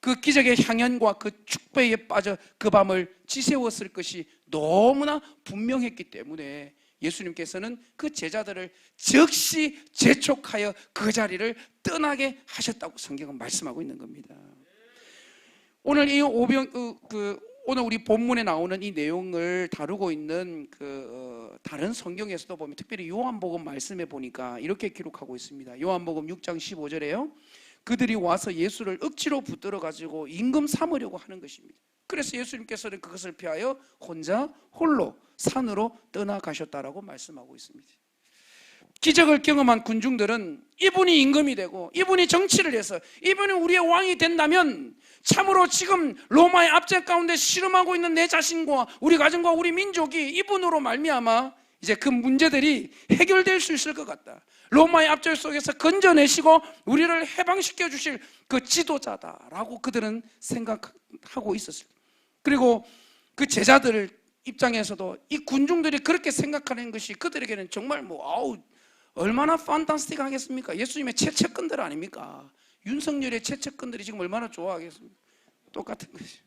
그 기적의 향연과 그 축배에 빠져 그 밤을 지새웠을 것이 너무나 분명했기 때문에 예수님께서는 그 제자들을 즉시 재촉하여 그 자리를 떠나게 하셨다고 성경은 말씀하고 있는 겁니다. 오늘 오늘 우리 본문에 나오는 이 내용을 다루고 있는 다른 성경에서도 보면, 특별히 요한복음 말씀에 보니까 이렇게 기록하고 있습니다. 요한복음 6장 15절에요. 그들이 와서 예수를 억지로 붙들어 가지고 임금 삼으려고 하는 것입니다. 그래서 예수님께서는 그것을 피하여 혼자 홀로 산으로 떠나가셨다라고 말씀하고 있습니다. 기적을 경험한 군중들은 이분이 임금이 되고 이분이 정치를 해서 이분이 우리의 왕이 된다면 참으로 지금 로마의 압제 가운데 실험하고 있는 내 자신과 우리 가정과 우리 민족이 이분으로 말미암아 이제 그 문제들이 해결될 수 있을 것 같다. 로마의 압제 속에서 건져내시고 우리를 해방시켜 주실 그 지도자다라고 그들은 생각하고 있었어요. 그리고 그 제자들 입장에서도 이 군중들이 그렇게 생각하는 것이 그들에게는 정말 얼마나 판타스틱 하겠습니까? 예수님의 최측근들 아닙니까? 윤석열의 최측근들이 지금 얼마나 좋아하겠습니까? 똑같은 것이.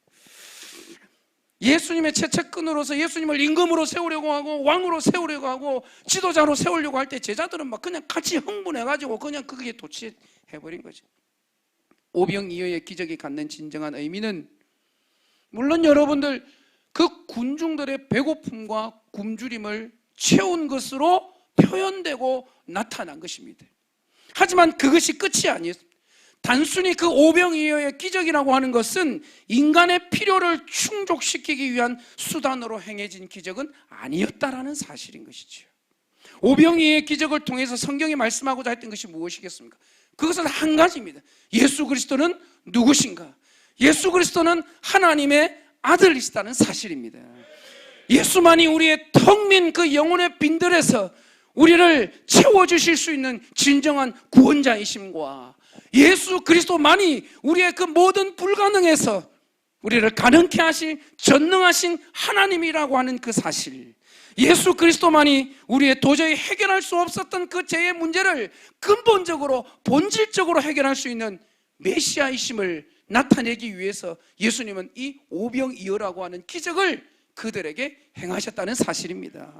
예수님의 채채끈으로서 예수님을 임금으로 세우려고 하고 왕으로 세우려고 하고 지도자로 세우려고 할 때 제자들은 막 그냥 같이 흥분해가지고 그냥 그게 도취해버린 거죠. 오병이어의 기적이 갖는 진정한 의미는 물론 여러분들 그 군중들의 배고픔과 굶주림을 채운 것으로 표현되고 나타난 것입니다. 하지만 그것이 끝이 아니었습니다. 단순히 그 오병이어의 기적이라고 하는 것은 인간의 필요를 충족시키기 위한 수단으로 행해진 기적은 아니었다라는 사실인 것이죠. 오병이어의 기적을 통해서 성경이 말씀하고자 했던 것이 무엇이겠습니까? 그것은 한 가지입니다. 예수 그리스도는 누구신가? 예수 그리스도는 하나님의 아들이시다는 사실입니다. 예수만이 우리의 텅 빈 그 영혼의 빈들에서 우리를 채워주실 수 있는 진정한 구원자이심과 예수 그리스도만이 우리의 그 모든 불가능에서 우리를 가능케 하실 전능하신 하나님이라고 하는 그 사실, 예수 그리스도만이 우리의 도저히 해결할 수 없었던 그 죄의 문제를 근본적으로 본질적으로 해결할 수 있는 메시아이심을 나타내기 위해서 예수님은 이 오병이어라고 하는 기적을 그들에게 행하셨다는 사실입니다.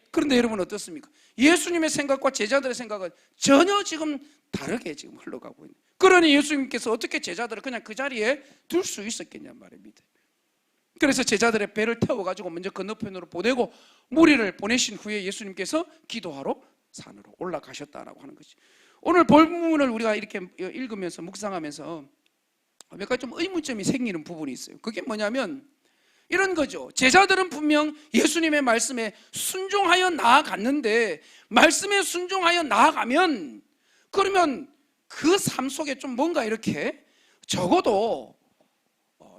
그런데 여러분 어떻습니까? 예수님의 생각과 제자들의 생각은 전혀 지금 다르게 지금 흘러가고 있는. 그러니 예수님께서 어떻게 제자들을 그냥 그 자리에 둘 수 있었겠냐 말입니다. 그래서 제자들의 배를 태워가지고 먼저 건너편으로 보내고 무리를 보내신 후에 예수님께서 기도하러 산으로 올라가셨다라고 하는 것이. 오늘 본문을 우리가 이렇게 읽으면서 묵상하면서 몇 가지 좀 의문점이 생기는 부분이 있어요. 그게 뭐냐면 이런 거죠. 제자들은 분명 예수님의 말씀에 순종하여 나아갔는데, 말씀에 순종하여 나아가면 그러면 그 삶 속에 좀 뭔가 이렇게 적어도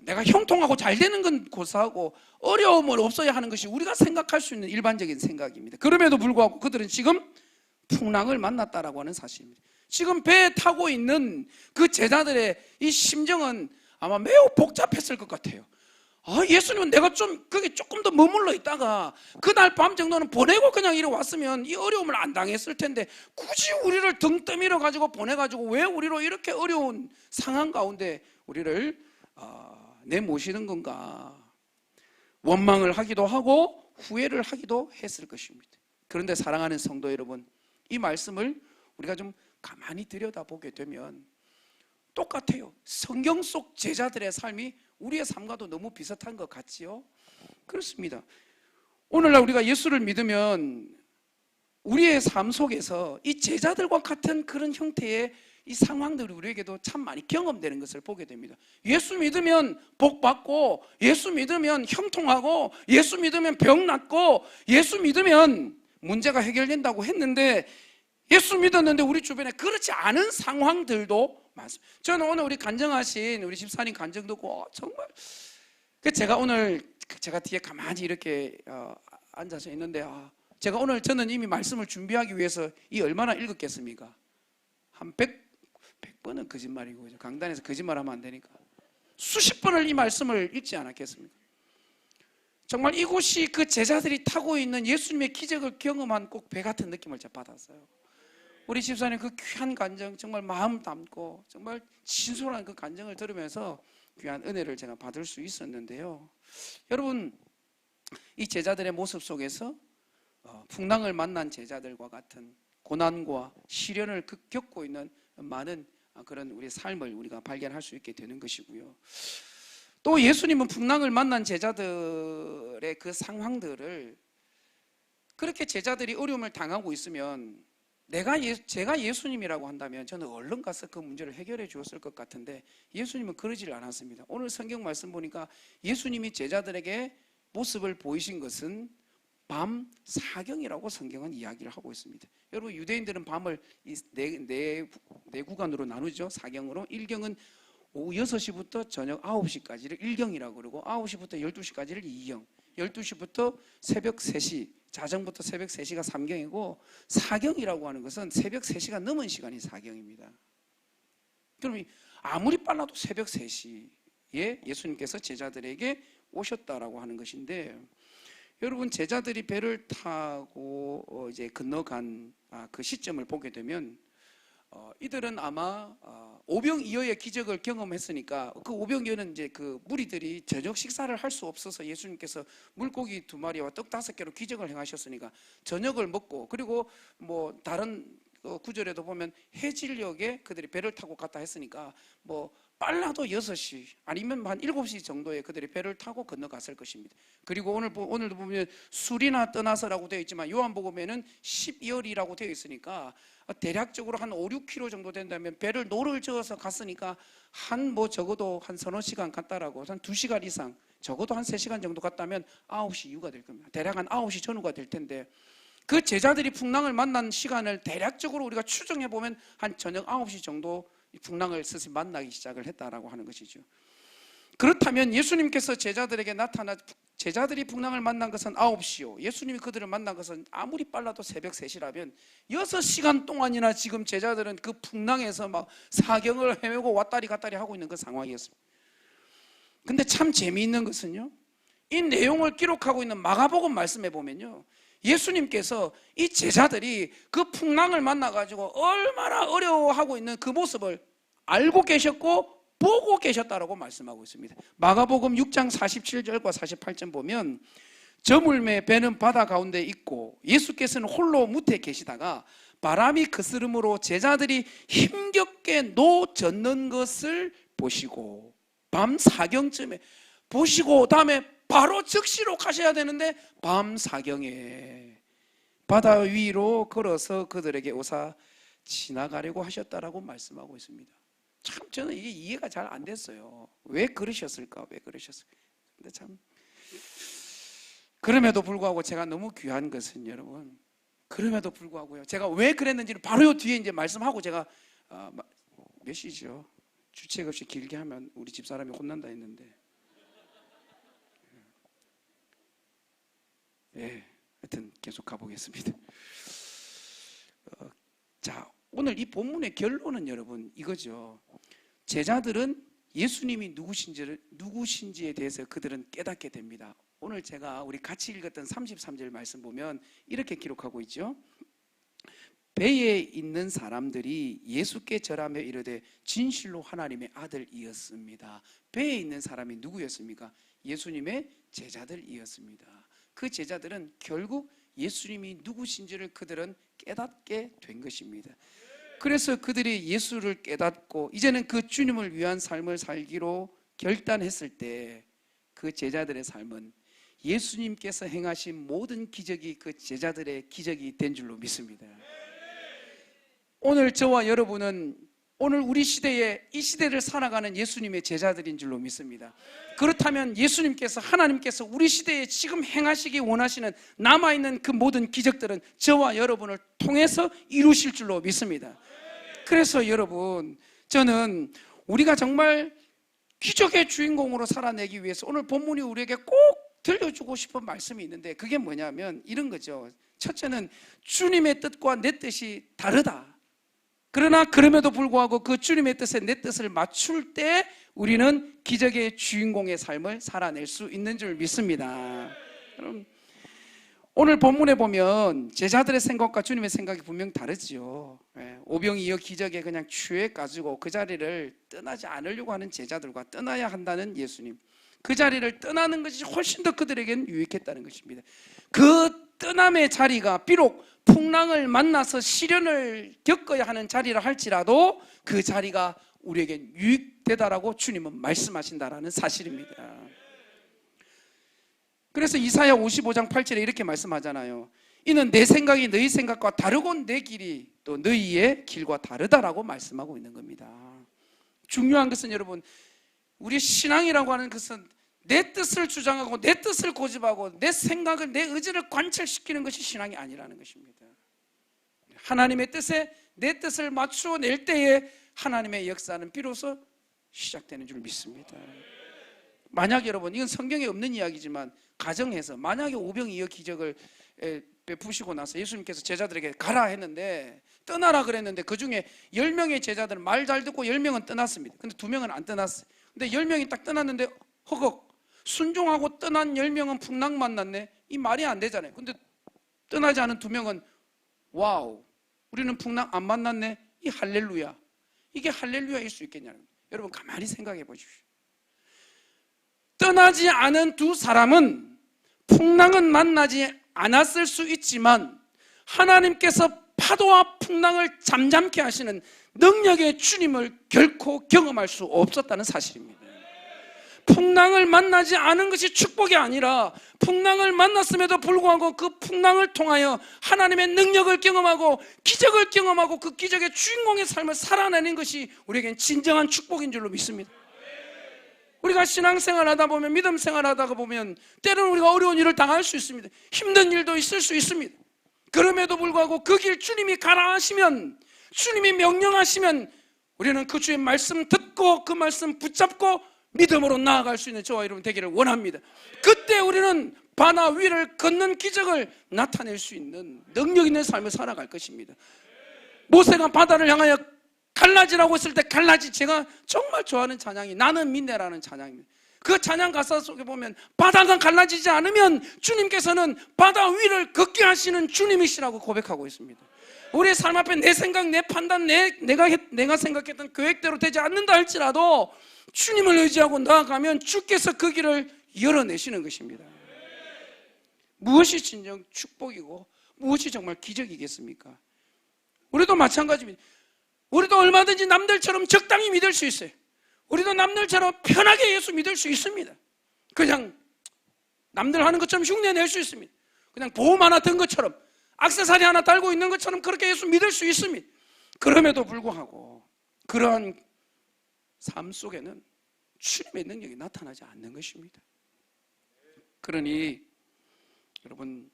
내가 형통하고 잘 되는 건 고사하고 어려움은 없어야 하는 것이 우리가 생각할 수 있는 일반적인 생각입니다. 그럼에도 불구하고 그들은 지금 풍랑을 만났다라고 하는 사실입니다. 지금 배에 타고 있는 그 제자들의 이 심정은 아마 매우 복잡했을 것 같아요. 예수님은 내가 좀 거기 조금 더 머물러 있다가 그날 밤 정도는 보내고 그냥 이리 왔으면 이 어려움을 안 당했을 텐데 굳이 우리를 등 떠밀어 가지고 보내가지고 왜 우리로 이렇게 어려운 상황 가운데 우리를 내모시는 건가, 원망을 하기도 하고 후회를 하기도 했을 것입니다. 그런데 사랑하는 성도 여러분, 이 말씀을 우리가 좀 가만히 들여다보게 되면 똑같아요. 성경 속 제자들의 삶이 우리의 삶과도 너무 비슷한 것 같지요? 그렇습니다. 오늘날 우리가 예수를 믿으면 우리의 삶 속에서 이 제자들과 같은 그런 형태의 이 상황들이 우리에게도 참 많이 경험되는 것을 보게 됩니다. 예수 믿으면 복 받고, 예수 믿으면 형통하고, 예수 믿으면 병 낫고, 예수 믿으면 문제가 해결된다고 했는데, 예수 믿었는데 우리 주변에 그렇지 않은 상황들도 많습니다. 저는 오늘 우리 간증하신 우리 집사님 간증 듣고 정말 제가 오늘 제가 뒤에 가만히 이렇게 앉아서 있는데 제가 오늘 저는 이미 말씀을 준비하기 위해서 이 얼마나 읽었겠습니까? 한 100번은 거짓말이고 강단에서 거짓말하면 안 되니까 수십 번을 이 말씀을 읽지 않았겠습니까? 정말 이곳이 그 제자들이 타고 있는 예수님의 기적을 경험한 꼭 배 같은 느낌을 제가 받았어요. 우리 집사님 그 귀한 간증 정말 마음 담고 정말 진솔한 그 간증을 들으면서 귀한 은혜를 제가 받을 수 있었는데요. 여러분, 이 제자들의 모습 속에서 풍랑을 만난 제자들과 같은 고난과 시련을 겪고 있는 많은 그런 우리의 삶을 우리가 발견할 수 있게 되는 것이고요. 또 예수님은 풍랑을 만난 제자들의 그 상황들을, 그렇게 제자들이 어려움을 당하고 있으면 제가 예수님이라고 한다면 저는 얼른 가서 그 문제를 해결해 주었을 것 같은데 예수님은 그러질 않았습니다. 오늘 성경 말씀 보니까 예수님이 제자들에게 모습을 보이신 것은 밤 사경이라고 성경은 이야기를 하고 있습니다. 여러분, 유대인들은 밤을 네 구간으로 나누죠. 사경으로. 1경은 오후 6시부터 저녁 9시까지를 1경이라고 그러고 9시부터 12시까지를 2경, 12시부터 새벽 3시, 자정부터 새벽 3시가 3경이고 4경이라고 하는 것은 새벽 3시가 넘은 시간이 4경입니다. 그럼 아무리 빨라도 새벽 3시에 예수님께서 제자들에게 오셨다라고 하는 것인데, 여러분, 제자들이 배를 타고 이제 건너간 그 시점을 보게 되면 이들은 아마 오병이어의 기적을 경험했으니까 그 오병이어는 이제 그 무리들이 저녁 식사를 할 수 없어서 예수님께서 물고기 2마리와 떡 5개로 기적을 행하셨으니까 저녁을 먹고, 그리고 뭐 다른 구절에도 보면 해질녘에 그들이 배를 타고 갔다 했으니까 뭐 빨라도 6시 아니면 한 7시 정도에 그들이 배를 타고 건너갔을 것입니다. 그리고 오늘도 보면 술이나 떠나서라고 되어 있지만 요한복음에는 12월이라고 되어 있으니까 대략적으로 한 5, 6km 정도 된다면 배를 노를 저어서 갔으니까 뭐 적어도 한 서너 시간 갔다라고, 한 2시간 이상, 적어도 한 3시간 정도 갔다면 9시 이후가 될 겁니다. 대략 한 9시 전후가 될 텐데, 그 제자들이 풍랑을 만난 시간을 대략적으로 우리가 추정해 보면 한 저녁 9시 정도 풍랑을 스스로 만나기 시작을 했다라고 하는 것이죠. 그렇다면 예수님께서 제자들이 풍랑을 만난 것은 9시요, 예수님이 그들을 만난 것은 아무리 빨라도 새벽 3시라면 6시간 동안이나 지금 제자들은 그 풍랑에서 막 사경을 헤매고 왔다리 갔다리 하고 있는 그 상황이었습니다. 근데 참 재미있는 것은요, 이 내용을 기록하고 있는 마가복음 말씀에 보면요, 예수님께서 이 제자들이 그 풍랑을 만나가지고 얼마나 어려워하고 있는 그 모습을 알고 계셨고 보고 계셨다라고 말씀하고 있습니다. 마가복음 6장 47절과 48절 보면 저물매 배는 바다 가운데 있고 예수께서는 홀로 무태에 계시다가 바람이 거스름으로 제자들이 힘겹게 노젓는 것을 보시고, 밤 사경쯤에 보시고 다음에 바로 즉시로 가셔야 되는데 밤 사경에 바다 위로 걸어서 그들에게 오사 지나가려고 하셨다라고 말씀하고 있습니다. 참 저는 이게 이해가 잘 안 됐어요. 왜 그러셨을까? 근데 참, 그럼에도 불구하고 제가 너무 귀한 것은 여러분, 그럼에도 불구하고요, 제가 왜 그랬는지는 바로 요 뒤에 이제 말씀하고, 제가 몇 시죠? 주책 없이 길게 하면 우리 집사람이 혼난다 했는데, 하여튼 계속 가보겠습니다. 자, 오늘 이 본문의 결론은 여러분 이거죠. 제자들은 예수님이 누구신지에 대해서 그들은 깨닫게 됩니다. 오늘 제가 우리 같이 읽었던 33절 말씀 보면 이렇게 기록하고 있죠. 배에 있는 사람들이 예수께 절하며 이르되 진실로 하나님의 아들이었습니다. 배에 있는 사람이 누구였습니까? 예수님의 제자들이었습니다. 그 제자들은 결국 예수님이 누구신지를 그들은 깨닫게 된 것입니다. 그래서 그들이 예수를 깨닫고 이제는 그 주님을 위한 삶을 살기로 결단했을 때 그 제자들의 삶은 예수님께서 행하신 모든 기적이 그 제자들의 기적이 된 줄로 믿습니다. 오늘 저와 여러분은 오늘 우리 시대에 이 시대를 살아가는 예수님의 제자들인 줄로 믿습니다. 그렇다면 예수님께서, 하나님께서 우리 시대에 지금 행하시기 원하시는 남아있는 그 모든 기적들은 저와 여러분을 통해서 이루실 줄로 믿습니다. 그래서 여러분, 저는 우리가 정말 기적의 주인공으로 살아내기 위해서 오늘 본문이 우리에게 꼭 들려주고 싶은 말씀이 있는데, 그게 뭐냐면 이런 거죠. 첫째는 주님의 뜻과 내 뜻이 다르다. 그러나 그럼에도 불구하고 그 주님의 뜻에 내 뜻을 맞출 때 우리는 기적의 주인공의 삶을 살아낼 수 있는 줄 믿습니다. 그럼 오늘 본문에 보면 제자들의 생각과 주님의 생각이 분명 다르죠. 오병이어 기적에 그냥 취해가지고 그 자리를 떠나지 않으려고 하는 제자들과 떠나야 한다는 예수님, 그 자리를 떠나는 것이 훨씬 더 그들에게는 유익했다는 것입니다. 그 떠남의 자리가 비록 풍랑을 만나서 시련을 겪어야 하는 자리라 할지라도 그 자리가 우리에게 유익되다라고 주님은 말씀하신다라는 사실입니다. 그래서 이사야 55장 8절에 이렇게 말씀하잖아요. 이는 내 생각이 너희 생각과 다르고 내 길이 또 너희의 길과 다르다라고 말씀하고 있는 겁니다. 중요한 것은 여러분, 우리 신앙이라고 하는 것은 내 뜻을 주장하고 내 뜻을 고집하고 내 생각을, 내 의지를 관철시키는 것이 신앙이 아니라는 것입니다. 하나님의 뜻에 내 뜻을 맞추어 낼 때에 하나님의 역사는 비로소 시작되는 줄 믿습니다. 만약 여러분, 이건 성경에 없는 이야기지만 가정에서 만약에 오병이어 기적을 베푸시고 나서 예수님께서 제자들에게 가라 했는데, 떠나라 그랬는데 그 중에 10명의 제자들은 말 잘 듣고 10명은 떠났습니다. 근데 2명은 안 떠났어요. 근데 10명이 딱 떠났는데 허걱 순종하고 떠난 10명은 풍랑 만났네. 이 말이 안 되잖아요. 근데 떠나지 않은 2명은 와우, 우리는 풍랑 안 만났네. 이 할렐루야, 이게 할렐루야일 수 있겠냐는 거예요. 여러분 가만히 생각해 보십시오. 떠나지 않은 두 사람은 풍랑은 만나지 않았을 수 있지만 하나님께서 파도와 풍랑을 잠잠케 하시는 능력의 주님을 결코 경험할 수 없었다는 사실입니다. 풍랑을 만나지 않은 것이 축복이 아니라 풍랑을 만났음에도 불구하고 그 풍랑을 통하여 하나님의 능력을 경험하고 기적을 경험하고 그 기적의 주인공의 삶을 살아내는 것이 우리에겐 진정한 축복인 줄로 믿습니다. 우리가 신앙생활 하다 보면, 믿음 생활 하다가 보면 때로는 우리가 어려운 일을 당할 수 있습니다. 힘든 일도 있을 수 있습니다. 그럼에도 불구하고 그 길 주님이 가라 하시면, 주님이 명령하시면 우리는 그 주의 말씀 듣고 그 말씀 붙잡고 믿음으로 나아갈 수 있는 저와 여러분 되기를 원합니다. 그때 우리는 바다 위를 걷는 기적을 나타낼 수 있는 능력 있는 삶을 살아갈 것입니다. 모세가 바다를 향하여 갈라지라고 했을 때 갈라지, 제가 정말 좋아하는 찬양이 나는 믿네라는 찬양입니다. 그 찬양 가사 속에 보면 바다가 갈라지지 않으면 주님께서는 바다 위를 걷게 하시는 주님이시라고 고백하고 있습니다. 우리의 삶 앞에 내 생각, 내 판단, 내가 생각했던 계획대로 되지 않는다 할지라도 주님을 의지하고 나아가면 주께서 그 길을 열어내시는 것입니다. 무엇이 진정 축복이고 무엇이 정말 기적이겠습니까? 우리도 마찬가지입니다. 우리도 얼마든지 남들처럼 적당히 믿을 수 있어요. 우리도 남들처럼 편하게 예수 믿을 수 있습니다. 그냥 남들 하는 것처럼 흉내 낼 수 있습니다. 그냥 보험 하나 든 것처럼, 액세서리 하나 달고 있는 것처럼 그렇게 예수 믿을 수 있습니다. 그럼에도 불구하고 그러한 삶 속에는 주님의 능력이 나타나지 않는 것입니다. 그러니 여러분,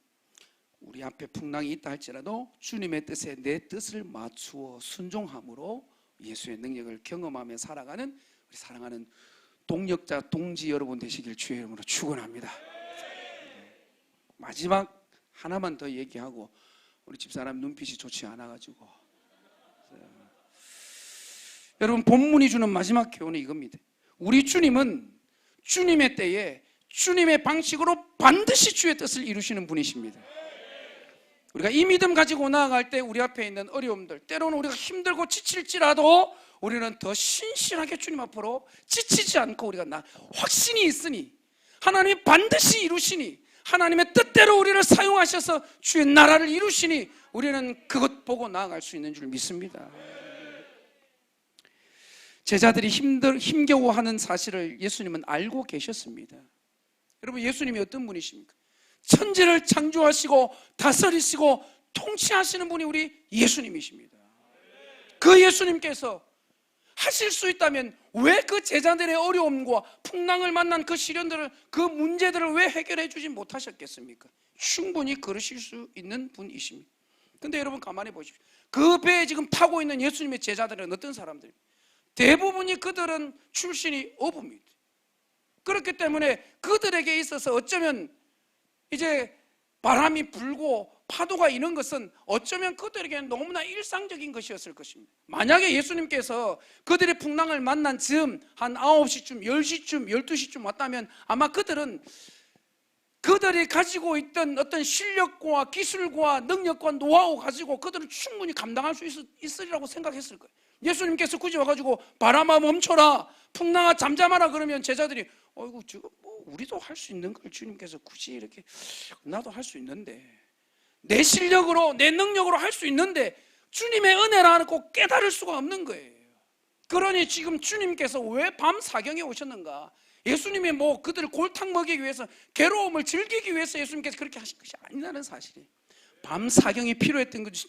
우리 앞에 풍랑이 있다 할지라도 주님의 뜻에 내 뜻을 맞추어 순종함으로 예수의 능력을 경험하며 살아가는 우리 사랑하는 동력자, 동지 여러분 되시길 주의 이름으로 축원합니다. 마지막 하나만 더 얘기하고, 우리 집사람 눈빛이 좋지 않아가지고, 여러분 본문이 주는 마지막 교훈은 이겁니다. 우리 주님은 주님의 때에 주님의 방식으로 반드시 주의 뜻을 이루시는 분이십니다. 우리가 이 믿음 가지고 나아갈 때 우리 앞에 있는 어려움들, 때로는 우리가 힘들고 지칠지라도 우리는 더 신실하게 주님 앞으로 지치지 않고 우리가 확신이 있으니 하나님이 반드시 이루시니, 하나님의 뜻대로 우리를 사용하셔서 주의 나라를 이루시니 우리는 그것 보고 나아갈 수 있는 줄 믿습니다. 제자들이 힘겨워하는 사실을 예수님은 알고 계셨습니다. 여러분, 예수님이 어떤 분이십니까? 천지를 창조하시고 다스리시고 통치하시는 분이 우리 예수님이십니다. 그 예수님께서 하실 수 있다면 왜 그 제자들의 어려움과 풍랑을 만난 그 시련들을, 그 문제들을 왜 해결해 주지 못하셨겠습니까? 충분히 그러실 수 있는 분이십니다. 근데 여러분 가만히 보십시오. 그 배에 지금 타고 있는 예수님의 제자들은 어떤 사람들입니까? 대부분이 그들은 출신이 어부입니다. 그렇기 때문에 그들에게 있어서 어쩌면 이제 바람이 불고 파도가 이런 것은 어쩌면 그들에게는 너무나 일상적인 것이었을 것입니다. 만약에 예수님께서 그들의 풍랑을 만난 즈음 한 9시쯤, 10시쯤, 12시쯤 왔다면 아마 그들이 가지고 있던 어떤 실력과 기술과 능력과 노하우 가지고 그들은 충분히 감당할 수 있으리라고 생각했을 거예요. 예수님께서 굳이 와가지고 바람아 멈춰라, 풍랑아 잠잠하라 그러면 제자들이 어이구 지금 뭐 우리도 할 수 있는 걸 주님께서 굳이 이렇게, 나도 할 수 있는데, 내 실력으로 내 능력으로 할 수 있는데 주님의 은혜라는 꼭 깨달을 수가 없는 거예요. 그러니 지금 주님께서 왜 밤 사경에 오셨는가? 예수님이 뭐 그들을 골탕 먹이기 위해서, 괴로움을 즐기기 위해서 예수님께서 그렇게 하신 것이 아니라는 사실이에요. 밤 사경이 필요했던 것이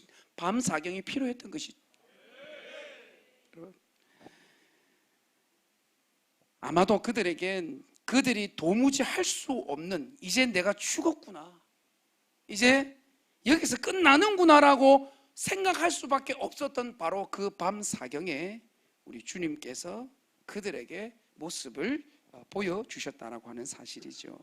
아마도 그들에겐 그들이 도무지 할 수 없는, 이제 내가 죽었구나, 이제 여기서 끝나는구나라고 생각할 수밖에 없었던 바로 그 밤 사경에 우리 주님께서 그들에게 모습을 보여주셨다라고 하는 사실이죠.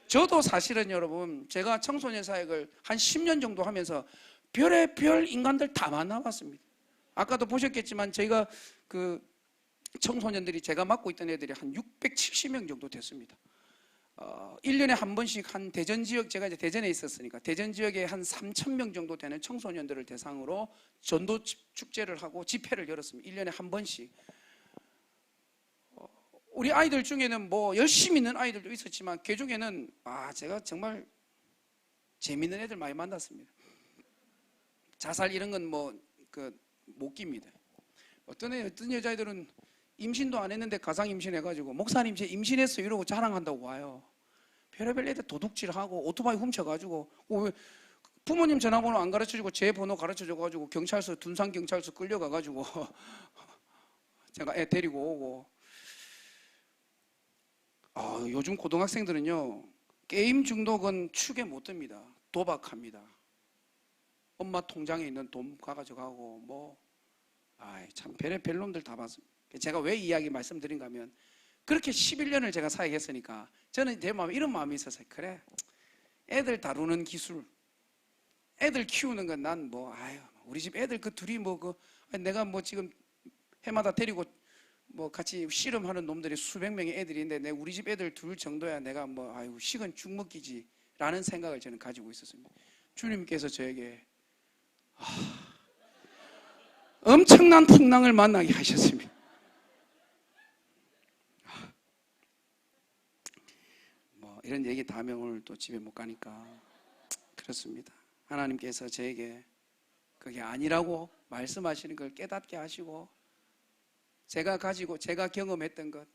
저도 사실은 여러분, 제가 청소년 사역을 한 10년 정도 하면서 별의 별 인간들 다 만나봤습니다. 아까도 보셨겠지만 저희가 그 청소년들이, 제가 맡고 있던 애들이 한 670명 정도 됐습니다. 1년에 한 번씩 한 대전 지역, 제가 이제 대전에 있었으니까 대전 지역에 한 3,000명 정도 되는 청소년들을 대상으로 전도 축제를 하고 집회를 열었습니다. 1년에 한 번씩. 우리 아이들 중에는 뭐 열심히 있는 아이들도 있었지만 그 중에는 제가 정말 재밌는 애들 많이 만났습니다. 자살 이런 건 뭐 못 깁니다. 어떤 여자애들은 임신도 안 했는데 가상 임신해가지고 목사님 제 임신했어요 이러고 자랑한다고 와요. 별의별 애들 도둑질하고 오토바이 훔쳐가지고 부모님 전화번호 안 가르쳐주고 제 번호 가르쳐줘가지고 경찰서 둔산경찰서 끌려가가지고 제가 애 데리고 오고. 요즘 고등학생들은요 게임 중독은 축에 못 듭니다. 도박합니다. 엄마 통장에 있는 돈 가가지고 가고 참 별의별 놈들 다 봤습니다. 제가 왜 이야기 말씀드린가 하면 그렇게 11년을 제가 사역했으니까 저는 제 마음에 이런 마음이 있었어요. 그래 애들 다루는 기술, 애들 키우는 건 난 우리 집 애들 그 둘이 내가 지금 해마다 데리고 같이 씨름하는 놈들이 수백 명의 애들인데 내 우리 집 애들 둘 정도야 내가 식은 죽 먹기지 라는 생각을 저는 가지고 있었습니다. 주님께서 저에게 엄청난 풍랑을 만나게 하셨습니다. 이런 얘기 다 하면 오늘 또 집에 못 가니까 그렇습니다. 하나님께서 저에게 그게 아니라고 말씀하시는 걸 깨닫게 하시고 제가 경험했던 것,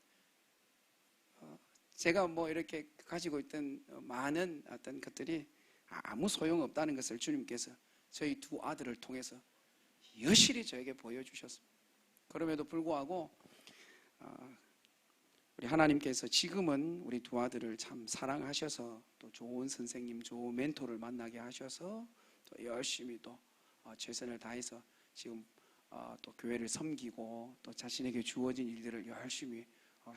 제가 이렇게 가지고 있던 많은 어떤 것들이 아무 소용없다는 것을 주님께서 저희 두 아들을 통해서 여실히 저에게 보여주셨습니다. 그럼에도 불구하고 우리 하나님께서 지금은 우리 두 아들을 참 사랑하셔서 또 좋은 선생님, 좋은 멘토를 만나게 하셔서 또 열심히 또 최선을 다해서 지금 또 교회를 섬기고 또 자신에게 주어진 일들을 열심히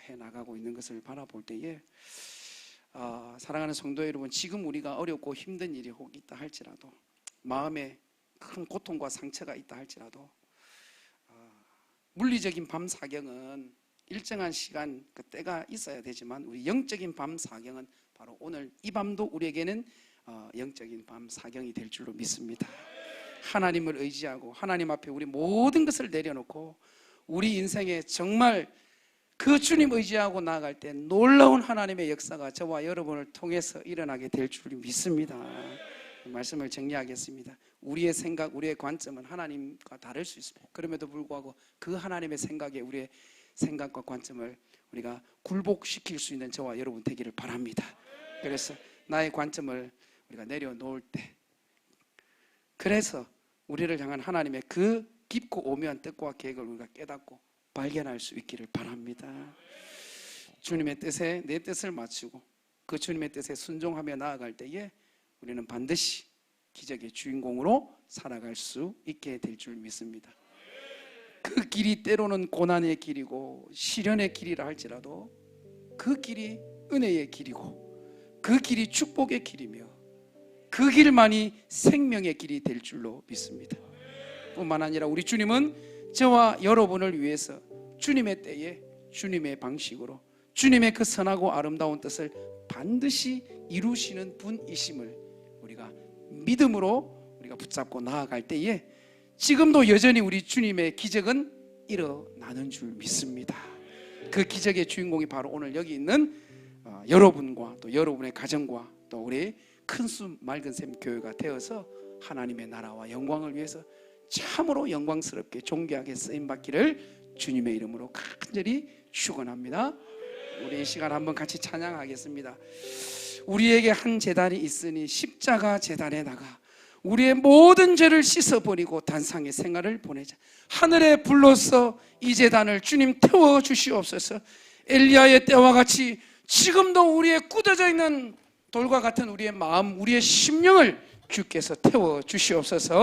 해나가고 있는 것을 바라볼 때에 사랑하는 성도 여러분, 지금 우리가 어렵고 힘든 일이 혹 있다 할지라도 마음에 큰 고통과 상처가 있다 할지라도 물리적인 밤 사경은 일정한 시간 그 때가 있어야 되지만 우리 영적인 밤 사경은 바로 오늘 이 밤도 우리에게는 영적인 밤 사경이 될 줄로 믿습니다. 하나님을 의지하고 하나님 앞에 우리 모든 것을 내려놓고 우리 인생에 정말 그 주님 의지하고 나아갈 때 놀라운 하나님의 역사가 저와 여러분을 통해서 일어나게 될 줄 믿습니다. 말씀을 정리하겠습니다. 우리의 생각, 우리의 관점은 하나님과 다를 수 있습니다. 그럼에도 불구하고 그 하나님의 생각에 우리의 생각과 관점을 우리가 굴복시킬 수 있는 저와 여러분 되기를 바랍니다. 그래서 나의 관점을 우리가 내려놓을 때, 그래서 우리를 향한 하나님의 그 깊고 오묘한 뜻과 계획을 우리가 깨닫고 발견할 수 있기를 바랍니다. 주님의 뜻에 내 뜻을 맞추고 그 주님의 뜻에 순종하며 나아갈 때에 우리는 반드시 기적의 주인공으로 살아갈 수 있게 될 줄 믿습니다. 그 길이 때로는 고난의 길이고 시련의 길이라 할지라도 그 길이 은혜의 길이고 그 길이 축복의 길이며 그 길만이 생명의 길이 될 줄로 믿습니다. 뿐만 아니라 우리 주님은 저와 여러분을 위해서 주님의 때에 주님의 방식으로 주님의 그 선하고 아름다운 뜻을 반드시 이루시는 분이심을 우리가 믿음으로 우리가 붙잡고 나아갈 때에 지금도 여전히 우리 주님의 기적은 일어나는 줄 믿습니다. 그 기적의 주인공이 바로 오늘 여기 있는 여러분과 또 여러분의 가정과 또 우리 큰수 맑은샘 교회가 되어서 하나님의 나라와 영광을 위해서 참으로 영광스럽게 존귀하게 쓰임받기를 주님의 이름으로 간절히 축원합니다. 우리 이 시간 한번 같이 찬양하겠습니다. 우리에게 한 제단이 있으니 십자가 제단에다가 우리의 모든 죄를 씻어버리고 단상의 생활을 보내자. 하늘의 불로서 이 제단을 주님 태워주시옵소서. 엘리야의 때와 같이 지금도 우리의 굳어져 있는 돌과 같은 우리의 마음, 우리의 심령을 주께서 태워주시옵소서.